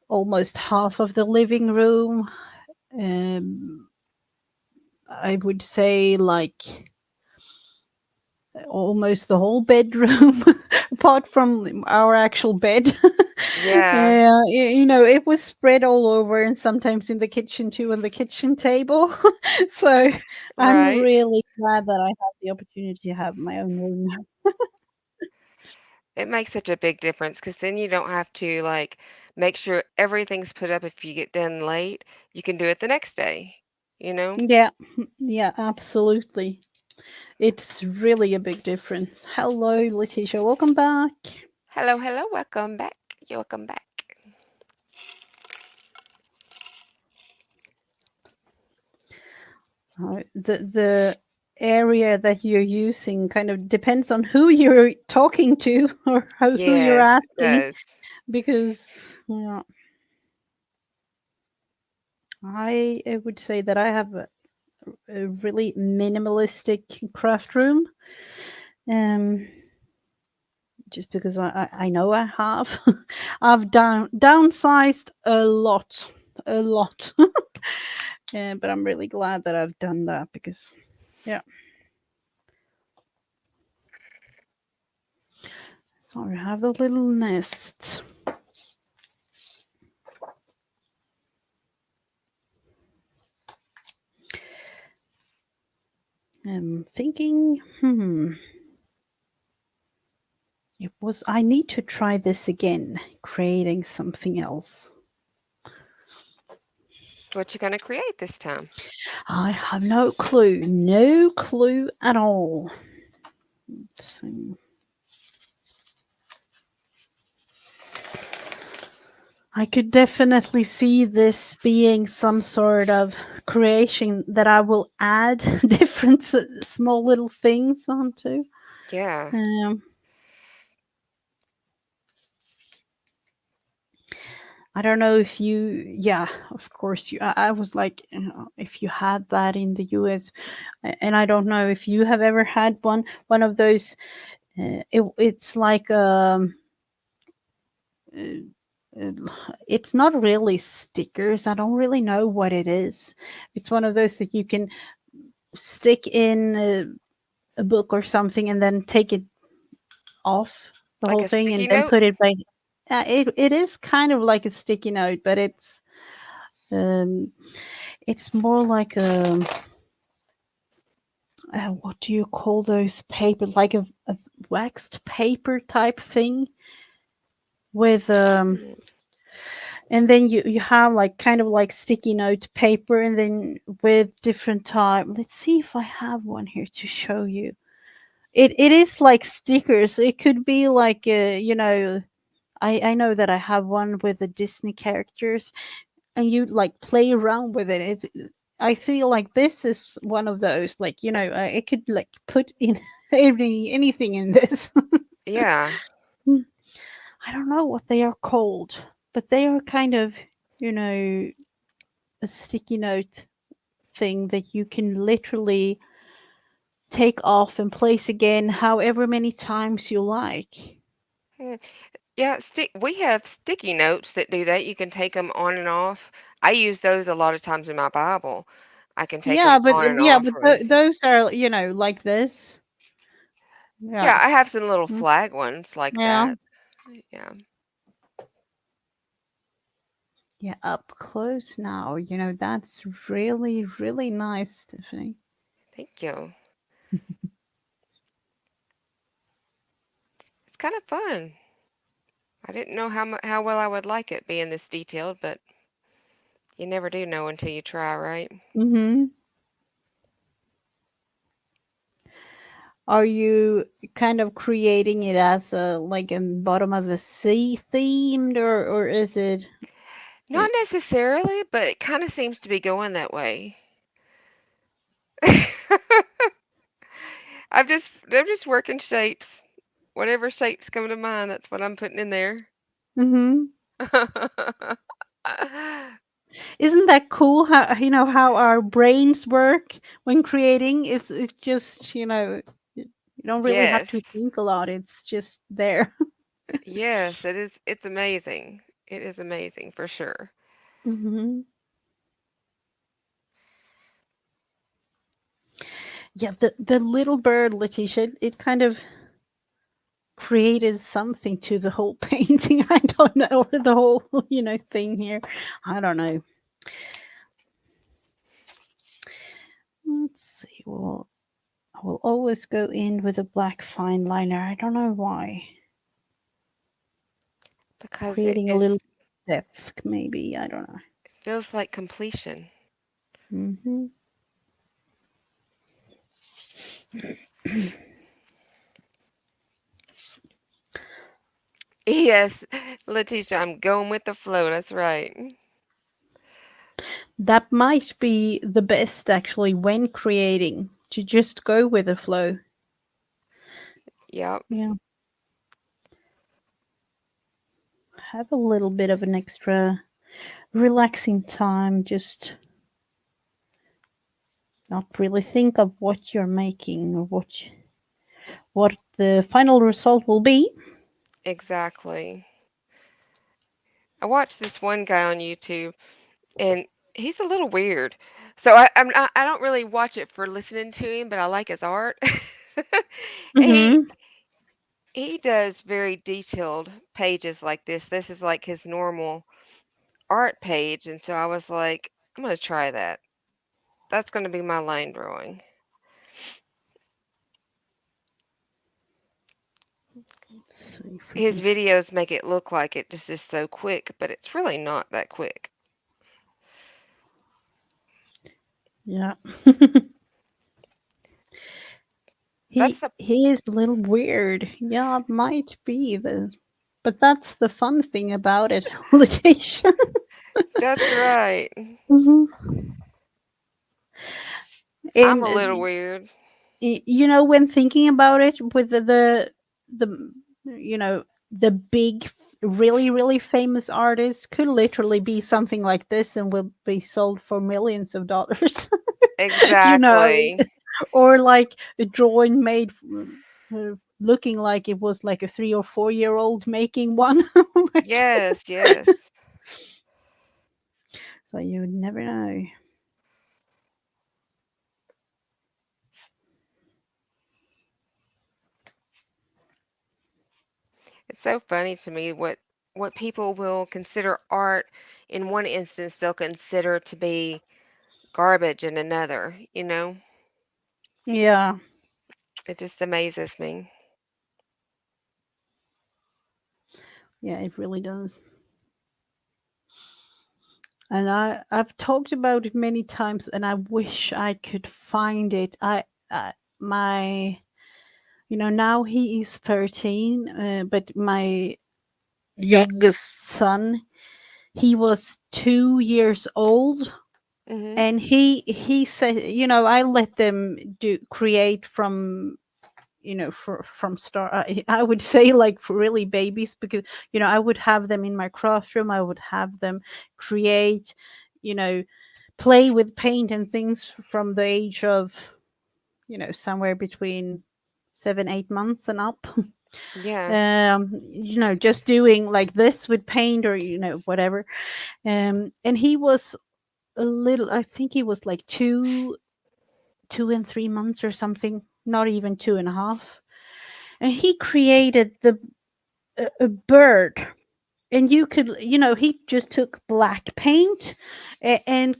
almost half of the living room. Um, I would say like almost the whole bedroom apart from our actual bed. Yeah, Yeah, it was spread all over, and sometimes in the kitchen too, on the kitchen table. So I'm right. really glad that I have the opportunity to have my own room. It makes such a big difference because then you don't have to like make sure everything's put up if you get done late. You can do it the next day. Yeah, yeah, absolutely. It's really a big difference. Hello, Letitia, welcome back. Hello, hello, welcome back. You're welcome back. So the area that you're using kind of depends on who you're talking to or who you're Yes, it asking, does. because I would say that I have a really minimalistic craft room. Um, just because I know I have. I've downsized a lot. But I'm really glad that I've done that because, yeah. So I have a little nest. I'm thinking, I need to try this again, creating something else. What you gonna create this time? I have no clue at all. So I could definitely see this being some sort of creation that I will add different small little things onto. Yeah. Um, I don't know if yeah, of course, I was like, if you had that in the US, and I don't know if you have ever had one of those. It's like uh, uh, it's not really stickers. I don't really know what it is. It's one of those that you can stick in a book or something and then take it off the Like whole a thing and sticky then note? put it back. It is kind of like a sticky note, but um it's more like a what do you call those paper, like a waxed paper type thing with Hmm. and then you have like kind of like sticky note paper, and then with different type. Let's see if I have one here to show you. It is like stickers. It could be like I know that I have one with the Disney characters, and you like play around with it. It's I feel like this is one of those, like, I could like put in anything in this. Yeah. I don't know what they are called, but they are kind of, you know, a sticky note thing that you can literally take off and place again however many times you like. Hmm. Yeah, we have sticky notes that do that. You can take them on and off. I use those a lot of times in my Bible. I can take them on and off real easy. Those are, like this. Yeah. Yeah, I have some little Mm, flag ones like yeah. that. Yeah. Yeah, up close now. That's really, really nice, Stephanie. Thank you. It's kind of fun. I didn't know how well I would like it being this detailed, but you never do know until you try, right? Mm-hmm. Are you kind of creating it as a like a bottom of the sea themed, or is it? Not necessarily, but it kind of seems to be going that way. I'm just working shapes. Whatever shapes come to mind, that's what I'm putting in there. Mm-hmm. Isn't that cool? How how our brains work when creating? It's just you don't really have to Yes. think a lot. It's just there. Yes, it is. It's amazing. It is amazing for sure. Hmm. Yeah, the little bird, Letitia, it kind of created something to the whole painting. I don't know, or the whole thing here. I don't know. Let's see. Well, I will always go in with a black fine liner. I don't know why. Because it Creating a little is depth, maybe. I don't know. feels like completion. Hmm. Yes, Letitia, I'm going with the flow. That's right. That might be the best actually when creating. to just go with the flow. Yep, Yeah, have a little bit of an extra relaxing time. Just not really think of what you're making or what the final result will be. exactly. I watched this one guy on YouTube, and he's a little weird. So I don't really watch it for listening to him, but I like his art. he Mm-hmm. he does very detailed pages like this. This is like his normal art page, and so I was like, I'm gonna try that. That's gonna be my line drawing. Let's see if we His can. videos make it look like it just is so quick, but it's really not that quick. Yeah. That's the he is a little weird. Yeah, it might be the, but that's the fun thing about it. Validation. that's right. Hmm. I'm And a little weird. you know, when thinking about it, with the you know, the big, really famous artists could literally be something like this and will be sold for millions of dollars. You know, Exactly. or like a drawing made looking like it was like a 3 or 4 year old making one. Oh my god. Yes, yes. So you would never know. It's so funny to me what people will consider art in one instance they'll consider to be garbage in another, you know? Yeah, It just amazes me. yeah, it really does. And I've talked about it many times, and I wish I could find it. My, you know, now he is 13, but my youngest son, he was 2 years old, Mhm. and he said, you know, I let them do create from, you know, from start. I would say like for really babies, because you know I would have them in my craft room. I would have them create, you know, play with paint and things from the age of, you know, somewhere between 7 8 months and up. Yeah. You know, just doing like this with paint or, you know, whatever. And he was a little, I think he was like 2 and 3 months or something, not even 2.5. And he created a bird. And you could, you know, he just took black paint and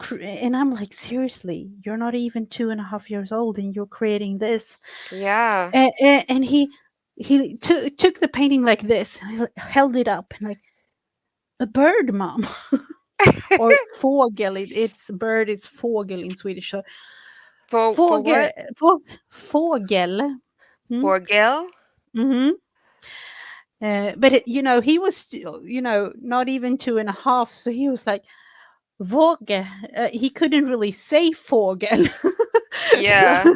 I'm like, seriously, you're not even 2.5 years old and you're creating this. Yeah. And he took the painting like this and held it up and like, a bird, mom. Or fågel, it's bird, it's fågel in Swedish. So For fågel, what? fågel. Hmm? For Gil? Hmm. But you know, he was still, you know, not even 2.5, so he was like, Våge. He couldn't really say fågel. So, Yeah.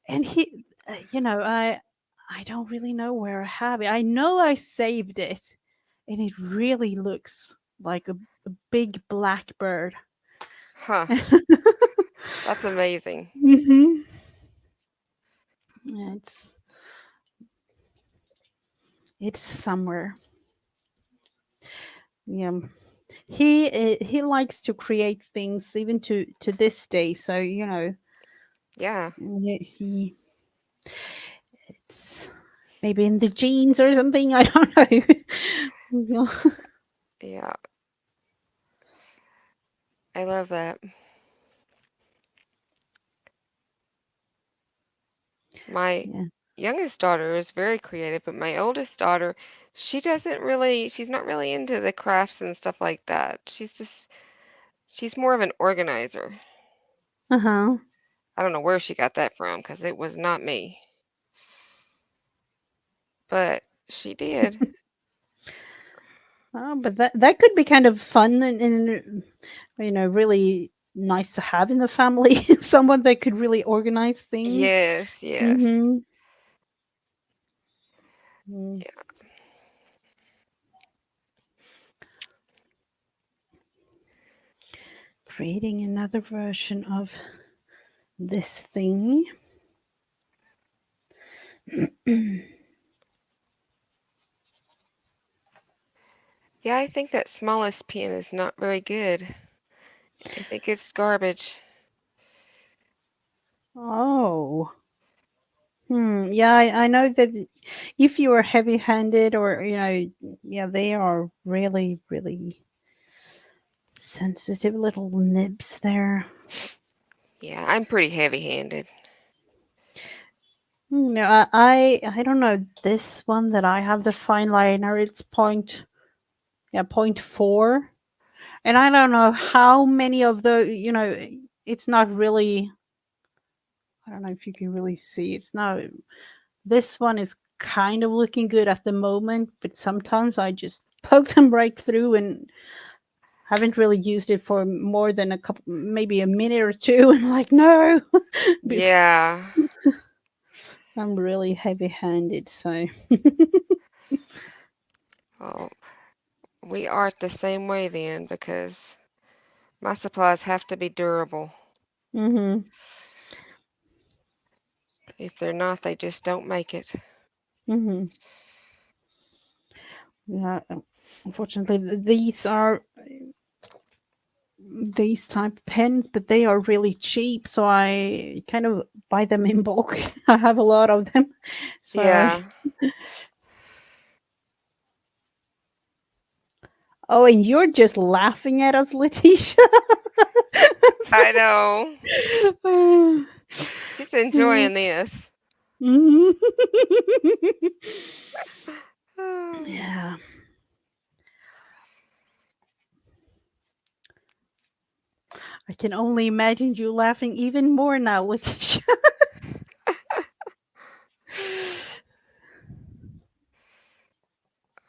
and he, you know, I don't really know where I have it. I know I saved it, and it really looks like a big black bird. Huh. That's amazing. Hmm. Yeah, it's somewhere. Yeah, he likes to create things even to this day. So you know, Yeah. he it's maybe in the genes or something. I don't know. Yeah. Yeah. I love that. My Yeah. youngest daughter is very creative, but my oldest daughter, she's not really into the crafts and stuff like that. She's more of an organizer. Uh huh. I don't know where she got that from because it was not me, but she did. Oh, but that could be kind of fun and you know, really. nice to have in the family. Someone that could really organize things. Yes, yes. Mm-hmm. Mm. Yeah, Creating another version of this thing. yeah, I think that smallest pen is not very good. I think it's garbage. Oh. Yeah, I know that if you are heavy-handed or, yeah, they are really, really sensitive little nibs there. Yeah, I'm pretty heavy-handed. No, I don't know this one that I have the fine liner. It's point 4, and I don't know how many of the it's not really. I don't know if you can really see. It's not. This one is kind of looking good at the moment, but sometimes I just poke them right through and haven't really used it for more than a couple, maybe a minute or two, and like no, Yeah. I'm really heavy-handed, so. Well, we are the same way then because my supplies have to be durable. Mhm. If they're not, they just don't make it. Mhm. Yeah. Unfortunately, these type of pens, but they are really cheap, so I kind of buy them in bulk. I have a lot of them, so. Yeah, Oh, and you're just laughing at us, Letitia. I know. Just enjoying this. Mhm. Yeah, I can only imagine you laughing even more now, Letitia.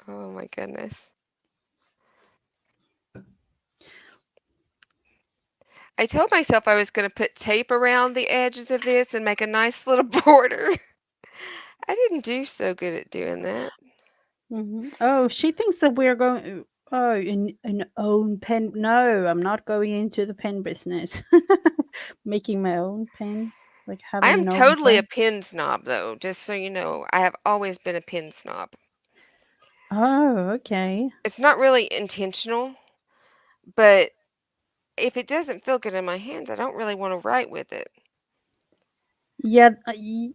Oh my goodness. I told myself I was going to put tape around the edges of this and make a nice little border. I didn't do so good at doing that. Oh, she thinks that we're going. Oh, in an own pen. No, I'm not going into the pen business. Making my own pen, like I having am an own totally a brand. pen snob, though, just so you know. I have always been a pen snob. Oh, okay. It's not really intentional, but if it doesn't feel good in my hands, I don't really want to write with it. Yeah,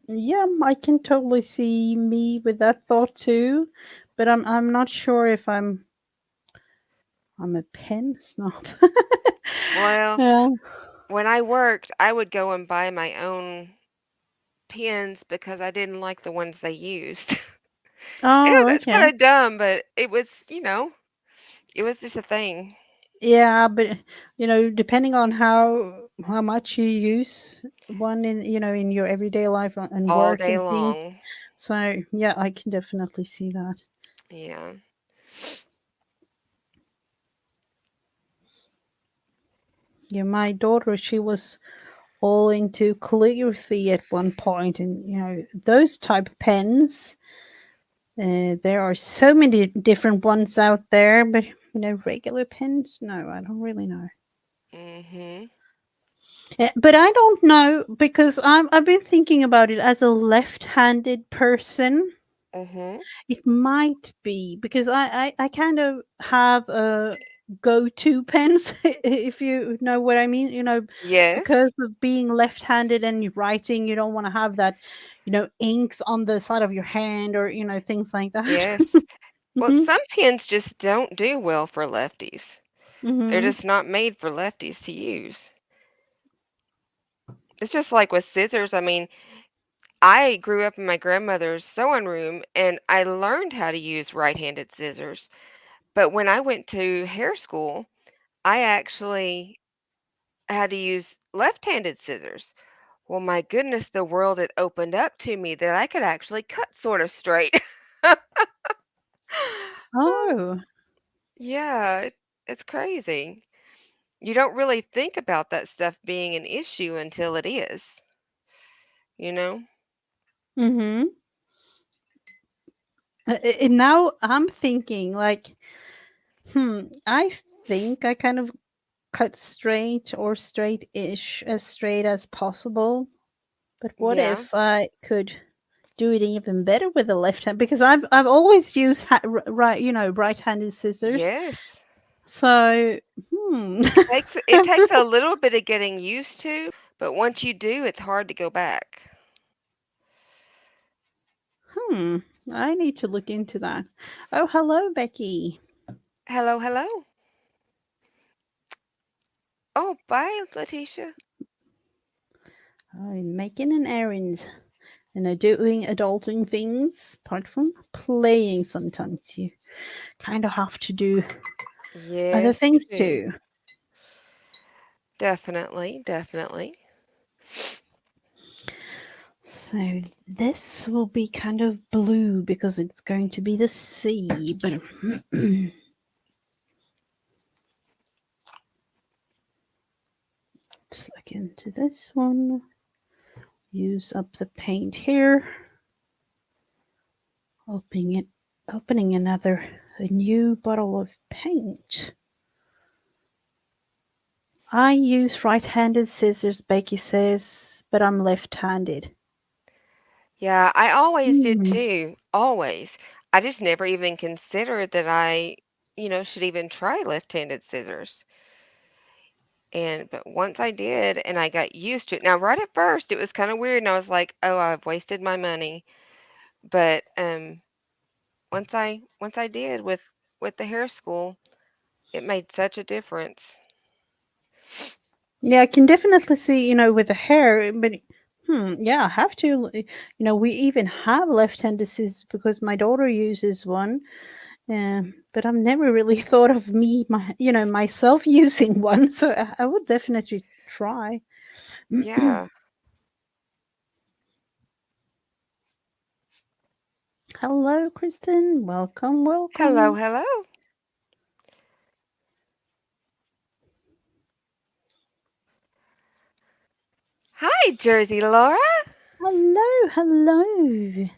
yeah, I can totally see me with that thought too, but I'm not sure if I'm a pen snob. Well, Yeah. when I worked, I would go and buy my own pens because I didn't like the ones they used. I know Oh, that's okay. kind of dumb, but it was, it was just a thing Yeah, but depending on how much you use one in in your everyday life and all work day and things. long. So yeah, I can definitely see that. Yeah. Yeah, my daughter, she was all into calligraphy at one point, and those type of pens. There are so many different ones out there, but regular pens, no, I don't really know. Mhm. But I don't know because I've been thinking about it as a left-handed person. Mhm. It might be because I kind of have a go-to pens, if you know what I mean. Yes. Because of being left-handed and you writing, you don't want to have that, inks on the side of your hand or things like that. Yes. Well, Hmm. some pens just don't do well for lefties. They're Hmm. just not made for lefties to use. It's just like with scissors. I mean, I grew up in my grandmother's sewing room and I learned how to use right-handed scissors. But when I went to hair school, I actually had to use left-handed scissors. Well, my goodness, the world had opened up to me that I could actually cut sort of straight. Oh. Yeah, it's crazy. You don't really think about that stuff being an issue until it is, you know? Mm-hmm. And now I'm thinking, like, I think I kind of cut straight or straight-ish, as straight as possible. But what Yeah. if I could do it even better with the left hand? Because I've always used right, right-handed scissors. Yes. So, hmm, It takes a little bit of getting used to, but once you do, it's hard to go back. hmm, I need to look into that. Oh, hello, Becky. Hello, hello. Oh, bye, Letitia. I'm making an errand and doing adulting things. Apart from playing, sometimes you kind of have to do other Yes, you things do. too. Definitely, definitely. So this will be kind of blue because it's going to be the sea. But let's look into this one. Use up the paint here. Opening it, opening a new bottle of paint. I use right-handed scissors, Becky says, but I'm left-handed. Yeah, I always did Hmm. too. Always. I just never even considered that I should even try left-handed scissors. But once I did and I got used to it. Now, right at first, it was kind of weird and I was like, "Oh, I've wasted my money." But once I did with the hair school, it made such a difference. Yeah, I can definitely see, with the hair, but yeah, I have to. We even have left-handed scissors because my daughter uses one. But I've never really thought of myself using one, so I would definitely try. Yeah. Hello, Kristen. Welcome, Hello, welcome. hello. Hi, Jersey Laura. Hello, hello.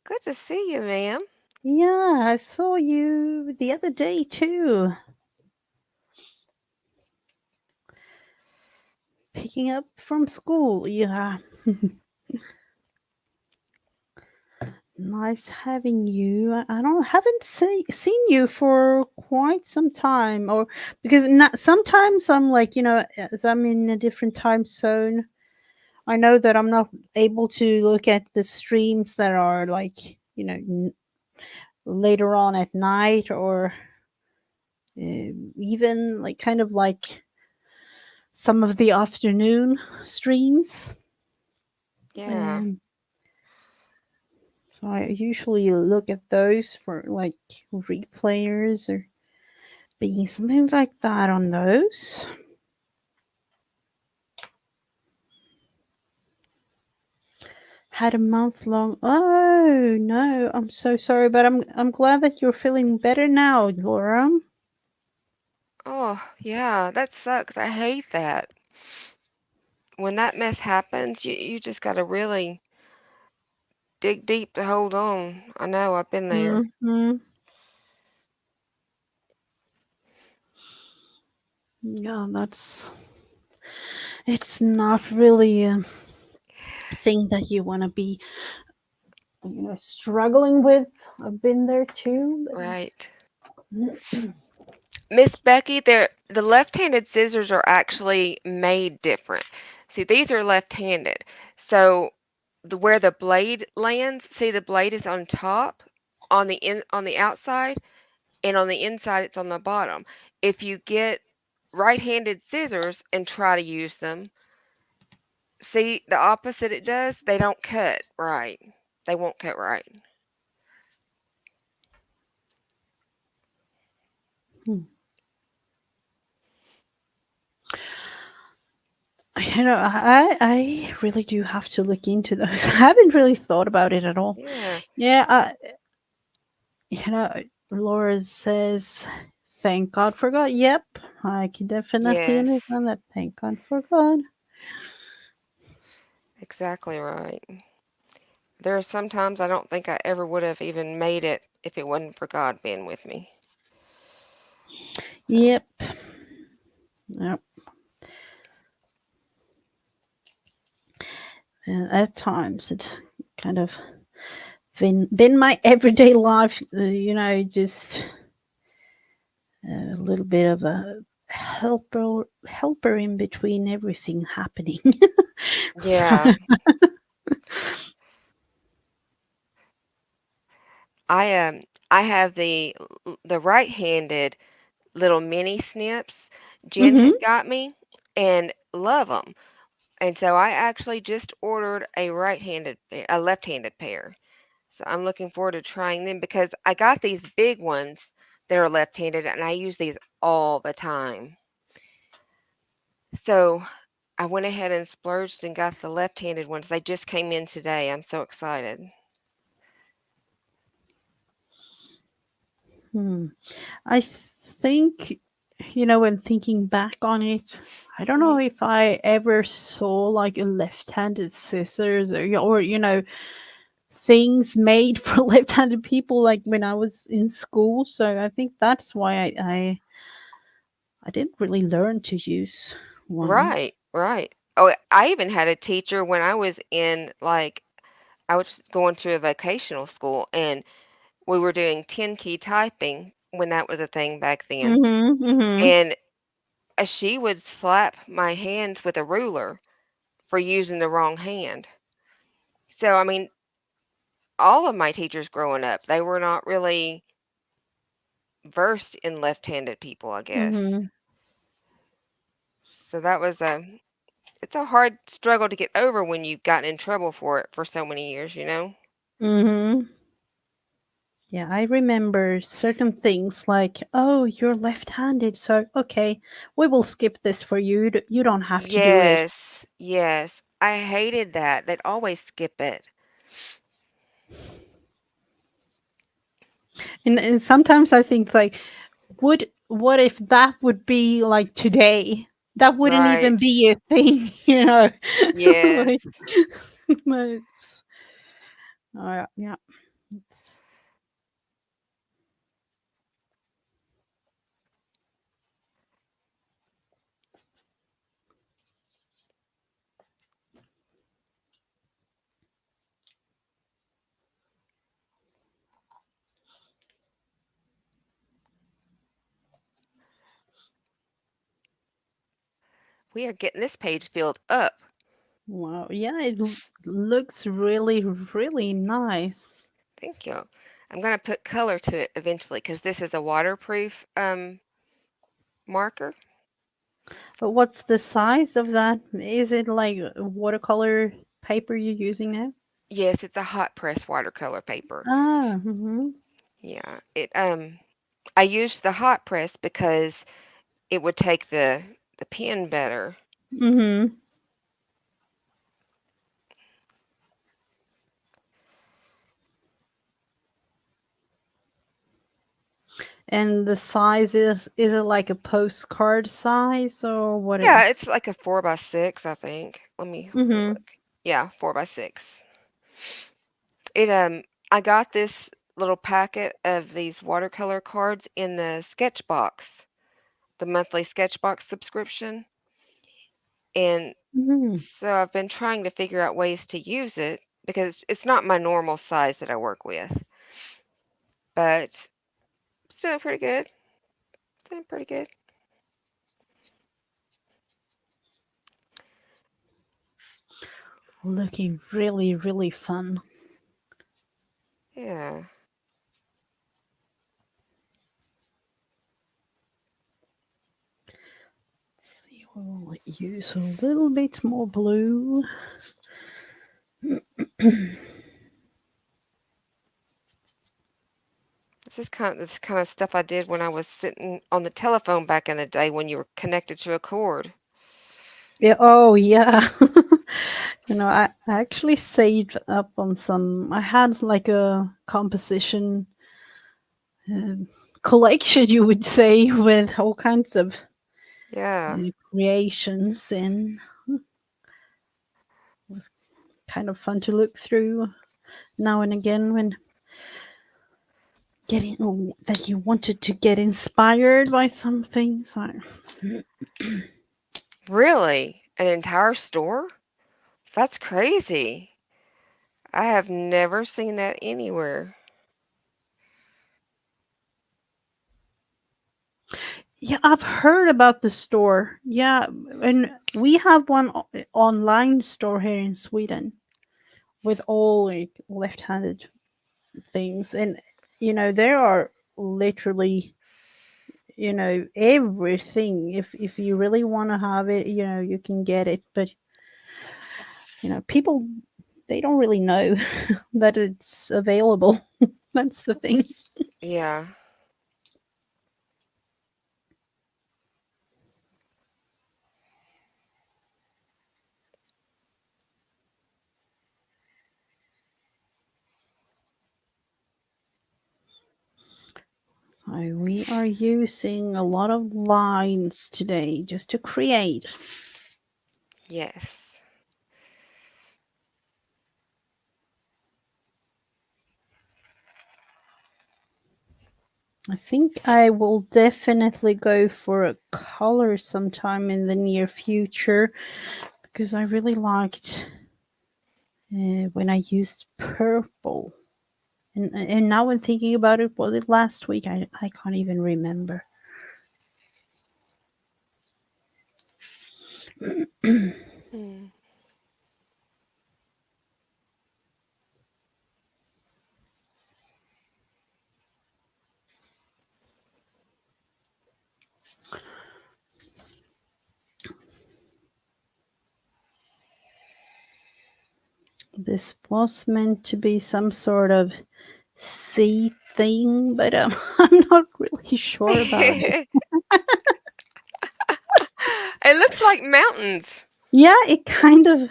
Good to see you, ma'am. Yeah, I saw you the other day too, picking up from school. Yeah. Nice having you. I don't haven't seen you for quite some time, or because not, sometimes I'm like, as I'm in a different time zone, I know that I'm not able to look at the streams that are like, later on at night, or even like kind of like some of the afternoon streams. Yeah. Um, so I usually look at those for like replayers or being something like that on those. Had a month long. Oh no, I'm so sorry, but I'm glad that you're feeling better now, Laura. Oh, yeah, that sucks. I hate that. When that mess happens, you just got to really dig deep to hold on. I know, I've been there. Mm-hmm. Yeah, it's not really a thing that you want to be, struggling with. I've been there too. Right. But Miss Becky, the left-handed scissors are actually made different. See, these are left-handed. So where the blade lands, see the blade is on top on the outside, and on the inside it's on the bottom. If you get right-handed scissors and try to use them, see the opposite it does? They don't cut right. They won't cut right. I really do have to look into those. I haven't really thought about it at all. Yeah. Yeah, you know, Laura says Thank God for God. Yep, I can definitely Yes, understand that. Thank God for God. exactly right. There are some times I don't think I ever would have even made it if it wasn't for God being with me. So, Yep. Yep. And at times it kind of been my everyday life. Just a little bit of a helper in between everything happening. So, yeah, I have the right-handed little mini snips. Jen hmm had got me and love them. And so I actually just ordered a left-handed pair. So I'm looking forward to trying them because I got these big ones that are left-handed and I use these all the time. So I went ahead and splurged and got the left-handed ones. They just came in today. I'm so excited. hmm. I think, when thinking back on it, I don't know Mhm. if I ever saw like a left-handed scissors or things made for left-handed people like when I was in school. So I think that's why I didn't really learn to use one. Right, right. Oh, I even had a teacher when I was in I was going to a vocational school and we were doing 10 key typing when that was a thing back then. Mhm. Mhm. And she would slap my hands with a ruler for using the wrong hand. So, I mean, all of my teachers growing up, they were not really versed in left-handed people, I guess. Mhm. So that was it's a hard struggle to get over when you've gotten in trouble for it for so many years, you know? Mhm. Yeah, I remember certain things like, "Oh, you're left-handed, so okay, we will skip this for you. You don't have to do it." Yes, yes. I hated that. They'd always skip it. And sometimes I think like, what if that would be like today? That wouldn't even Right. be a thing, you know. Yes. Like, it's, yeah. It's, We are getting this page filled up. wow. Yeah, it looks really, really nice. Thank you. I'm going to put color to it eventually because this is a waterproof marker. But what's the size of that? Is it like a watercolor paper you're using now? Yes, it's a hot press watercolor paper. Ah, mhm. Yeah. It I used the hot press because it would take the pen better. Mhm. And the size is it like a postcard size or what Yeah, it's like a 4 by 6, I think. Let me Mhm. look. Yeah, 4 by 6. It I got this little packet of these watercolor cards in the Sketchbox, the monthly Sketchbox subscription, and Mhm. so I've been trying to figure out ways to use it because it's not my normal size that I work with, but still pretty good. Still pretty good. Looking really, really fun. Yeah. Let's see, we'll use a little bit more blue. This kind of stuff I did when I was sitting on the telephone back in the day when you were connected to a cord. Yeah, oh yeah. I actually saved up on some. I had like a composition uh, collection, you would say, with all kinds of Yeah. creations, and it was kind of fun to look through now and again when getting that you wanted to get inspired by something. So Really? An entire store? That's crazy. I have never seen that anywhere. yeah, I've heard about the store. Yeah, and we have one online store here in Sweden with all like left-handed things, and there are literally everything. If you really want to have it, you can get it, but people, they don't really know that it's available. That's the thing. Yeah. So we are using a lot of lines today just to create. Yes. I think I will definitely go for a color sometime in the near future because I really liked when I used purple. And now when thinking about it, was it last week? I can't even remember. Hmm. This was meant to be some sort of sea thing, but I'm not really sure about it. It looks like mountains. Yeah, it kind of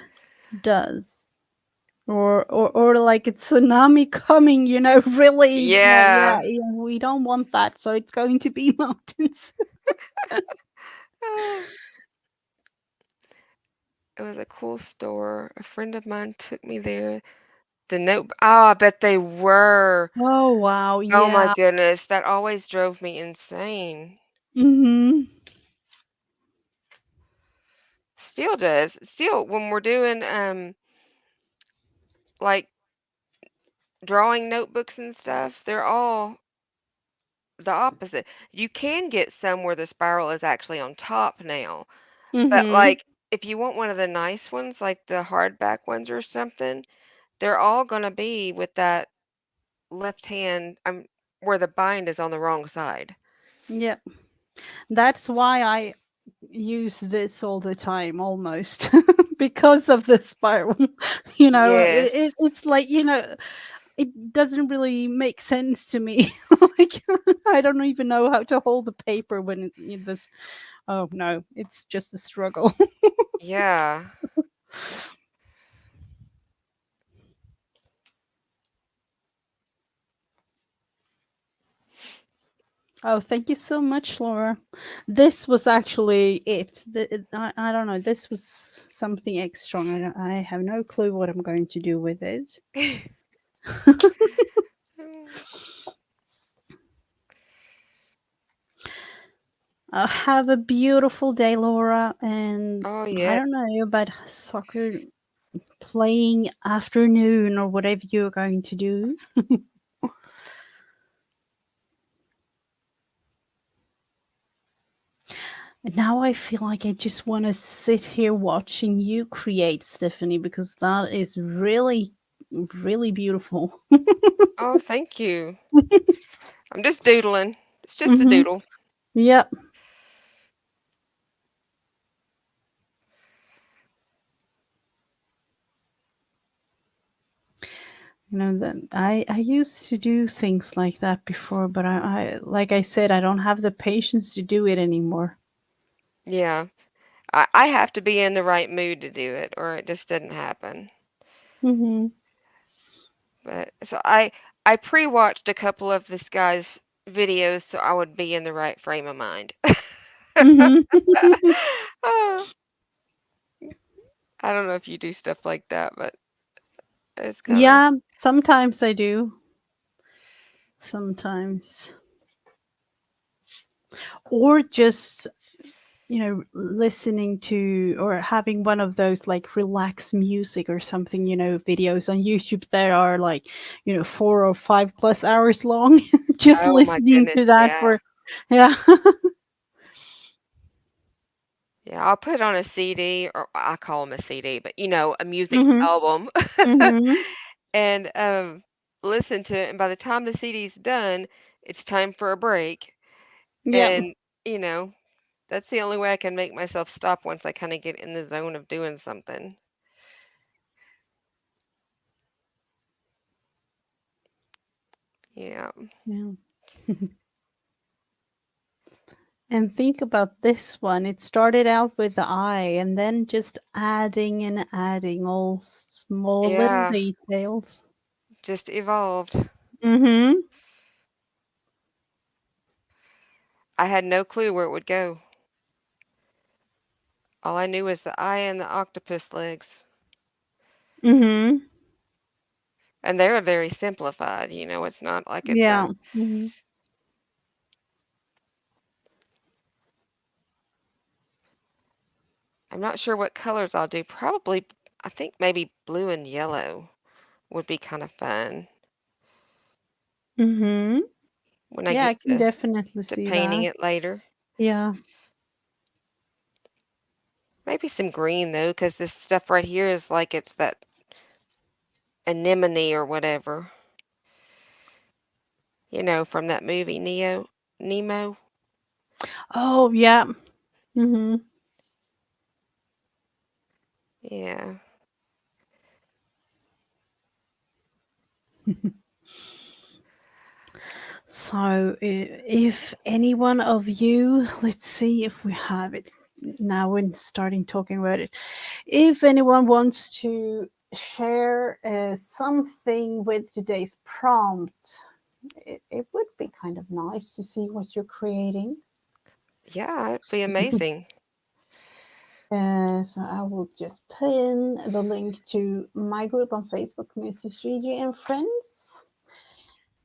does. Or like a tsunami coming, really, yeah, Yeah. yeah, we don't want that, so it's going to be mountains. Ah, it was a cool store. A friend of mine took me there. The note. Oh, I bet they were. Oh wow, Oh my yeah. goodness, that always drove me insane. Hmm. Still does. Still, when we're doing like drawing notebooks and stuff, they're all the opposite. You can get some where the spiral is actually on top now, but Hmm. like if you want one of the nice ones, like the hardback ones or something, they're all gonna be with that left hand where the bind is on the wrong side. Yeah, that's why I use this all the time almost because of the spiral. Yes. It's like, it doesn't really make sense to me. Like, I don't even know how to hold the paper when this. Oh no, it's just a struggle. Yeah. Oh, thank you so much, Laura. This was actually it. I don't know. This was something extra. I have no clue what I'm going to do with it. Have a beautiful day, Laura. And Oh I yeah. don't know about soccer playing afternoon or whatever you're going to do. And now I feel like I just want to sit here watching you create, Stephanie, because that is really, really beautiful. Oh, thank you. I'm just doodling. It's just a Hmm. doodle. Yep. That I used to do things like that before, but I like I said, I don't have the patience to do it anymore. Yeah. I have to be in the right mood to do it, or it just doesn't happen. Hmm. But so I pre-watched a couple of this guy's. videos so I would be in the right frame of mind. Mhm. Ah, I don't know if you do stuff like that, but it's kind of Yeah, sometimes I do. Sometimes. Or just, listening to or having one of those like relax music or something, videos on YouTube that are like, 4 or 5 plus hours long. Just oh my listening goodness, to that yeah. for, yeah. Yeah, I'll put on a CD, or I call them a CD, but a music Mhm. album, Mhm. and listen to it. And by the time the CD's done, it's time for a break. Yeah. And you know, that's the only way I can make myself stop once I kind of get in the zone of doing something. Yeah, Yeah. And think about this one. It started out with the eye and then just adding and adding all small little yeah, details. just evolved. Mhm. I had no clue where it would go. All I knew was the eye and the octopus legs. Mhm. And they're very simplified, it's not like it's Yeah. a Mhm. I'm not sure what colors I'll do. Probably I think maybe blue and yellow would be kind of fun Mhm. when I Yeah, get I can definitely to see painting that. it later. Yeah. Maybe some green though, because this stuff right here is like it's that anemone or whatever, from that movie Nemo. Oh, yeah. Mhm. Yeah. So, if any one of you, let's see if we have it now when starting talking about it. If anyone wants to share something with today's prompt, it would be kind of nice to see what you're creating. Yeah, it'd be amazing. So I will just put in the link to my group on Facebook, Mrs. Gigi and Friends,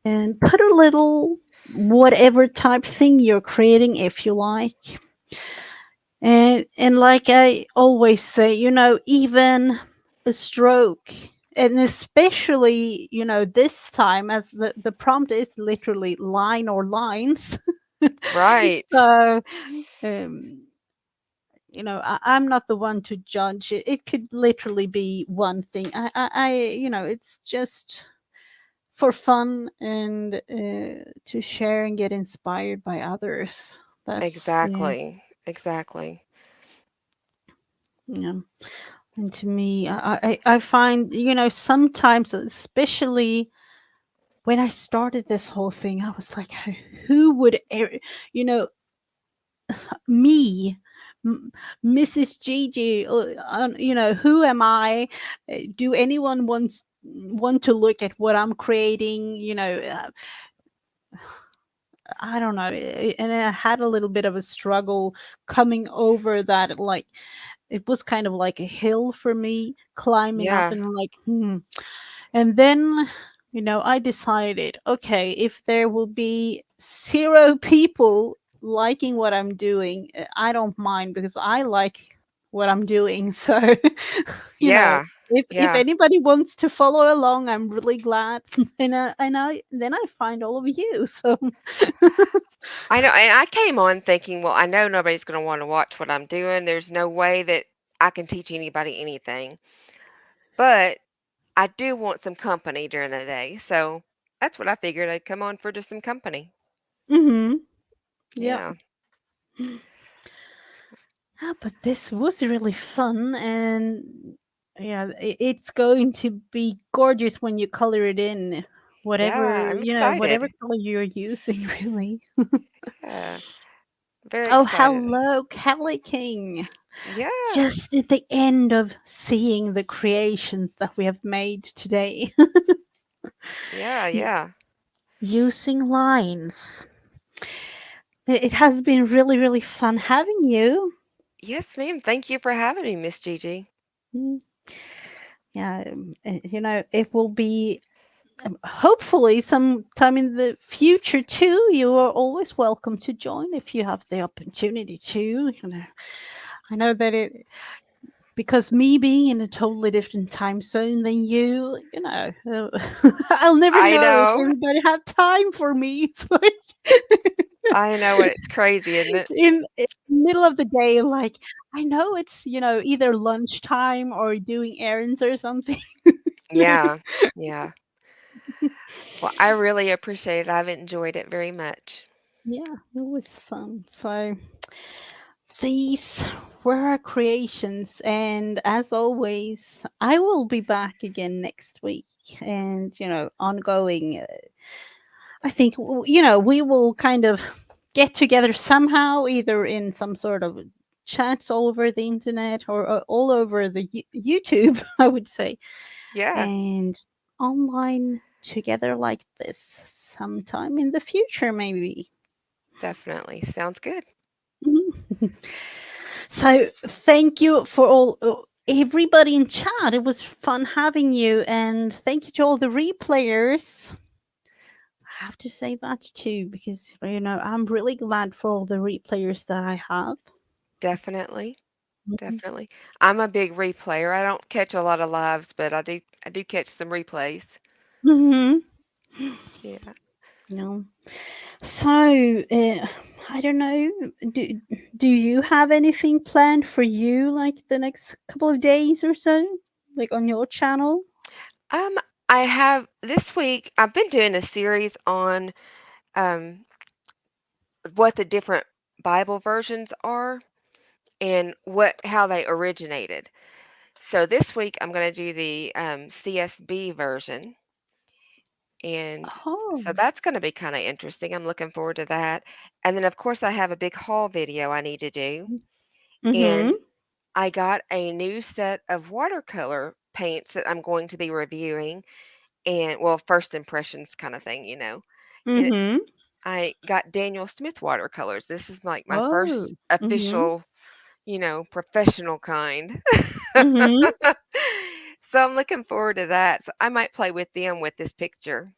and put a little whatever type thing you're creating if you like. And like I always say, even a stroke, and especially, this time as the prompt is literally line or lines. Right. So um I'm not the one to judge it. It could literally be one thing. It's just for fun and to share and get inspired by others. That's yeah, Exactly. Exactly. yeah. And to me, I find, sometimes, especially when I started this whole thing, I was like, who would, you know, me, M- Mrs. Gigi, who am I? Do anyone want to look at what I'm creating? I don't know. And I had a little bit of a struggle coming over that, like, it was kind of like a hill for me climbing up, Yeah. and I'm like, And then, I decided, okay, if there will be zero people liking what I'm doing, I don't mind because I like what I'm doing. So, you know, Yeah. if Yeah. anybody wants to follow along, I'm really glad. And then I find all of you. So, I know, and I came on thinking, well, I know nobody's going to want to watch what I'm doing. There's no way that I can teach anybody anything. But I do want some company during the day. So that's what I figured I'd come on for just some company. hmm yeah. Yeah. Ah, but this was really fun, and yeah, it's going to be gorgeous when you color it in, Yeah. whatever I'm excited. whatever color you're using, really. Yeah. Very Oh, excited. hello, Kelly King! Yeah. Just at the end of seeing the creations that we have made today. Yeah. Yeah. using lines. It has been really, really fun having you. Yes, ma'am. Thank you for having me, Miss Gigi. Mm, yeah, it will be hopefully sometime in the future too. You are always welcome to join if you have the opportunity to. I know that it because me being in a totally different time zone than you, I'll never I know if know. everybody have time for me. It's like I know what it's crazy, isn't it? in the middle of the day, like I know it's either lunchtime or doing errands or something. Yeah. Yeah. Well, I really appreciate it. I've enjoyed it very much. Yeah, it was fun. So these were our creations, and as always, I will be back again next week. And ongoing. I think we will kind of get together somehow, either in some sort of chats all over the internet or all over the YouTube, I would say, Yeah, and online together like this sometime in the future, maybe. definitely. Sounds good. Mhm. So thank you for all everybody in chat. It was fun having you, and thank you to all the replayers. I have to say that too because I'm really glad for all the replayers that I have. Definitely. Definitely. I'm a big replayer. I don't catch a lot of lives, but I do catch some replays. Mm-hmm. Yeah. No. So I don't know. Do do you have anything planned for you, like the next couple of days or so, like on your channel? Um, I have this week I've been doing a series on um what the different Bible versions are and what how they originated. So this week I'm going to do the CSB version, and Oh. so that's going to be kind of interesting. I'm looking forward to that. And then of course I have a big haul video I need to do, Mm-hmm. and I got a new set of watercolor paints that I'm going to be reviewing, and well, first impressions kind of thing. And Mm-hmm. I got Daniel Smith watercolors. This is like my Oh. first Mm-hmm. official, professional kind. Mm-hmm. So I'm looking forward to that. So I might play with them with this picture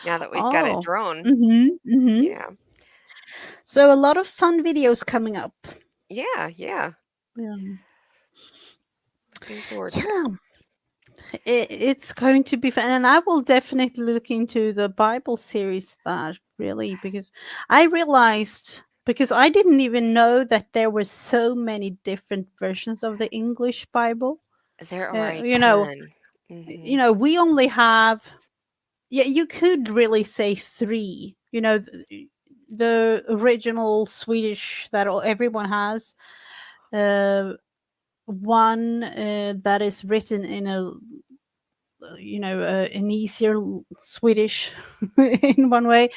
now that we've got it Oh. drawn. Mm-hmm. Mm-hmm. Yeah. So a lot of fun videos coming up. Yeah, yeah. Yeah. Looking forward to it. Yeah. It's going to be fun, and I will definitely look into the Bible series that really because I realized because I didn't even know that there were so many different versions of the English Bible. There are Uh, a you know, ton. Hmm. we only have yeah. You could really say three. The original Swedish that everyone has. Uh, one that is written in a an easier Swedish in one way,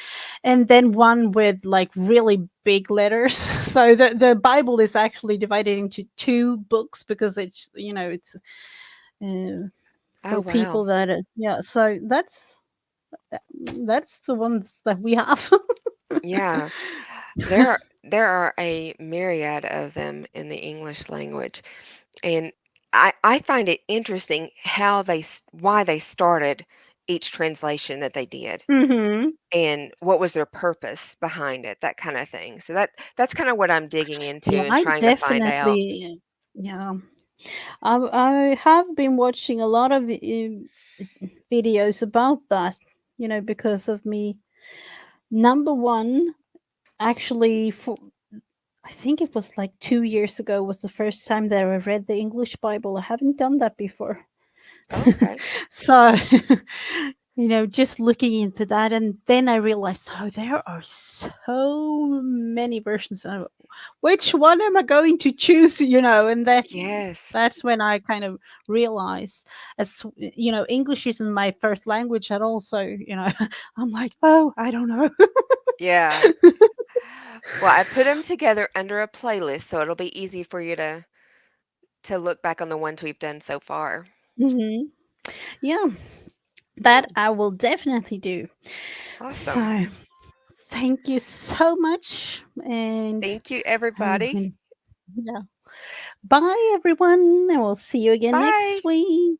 and then one with like really big letters. So the Bible is actually divided into two books because it's uh, Oh, for wow. people that yeah. So that's the ones that we have. Yeah. There are a myriad of them in the English language. And I find it interesting why they started each translation that they did Hmm. and what was their purpose behind it, that kind of thing. So that's kind of what I'm digging into Yeah, and I trying to find out. definitely yeah. I have been watching a lot of videos about that, because of me. Number one, actually, for I think it was like 2 years ago was the first time that I read the English Bible. I haven't done that before. Okay. So, just looking into that, and then I realized, oh, there are so many versions. Which one am I going to choose? And Yes. that's when I kind of realized, as English isn't my first language at all. So, I'm like, oh, I don't know. Yeah. Well, I put them together under a playlist so it'll be easy for you to look back on the ones we've done so far. Hmm. Yeah. That I will definitely do. Awesome. So thank you so much. And Thank you, everybody. and yeah. Bye everyone. And we'll see you again Bye. next week.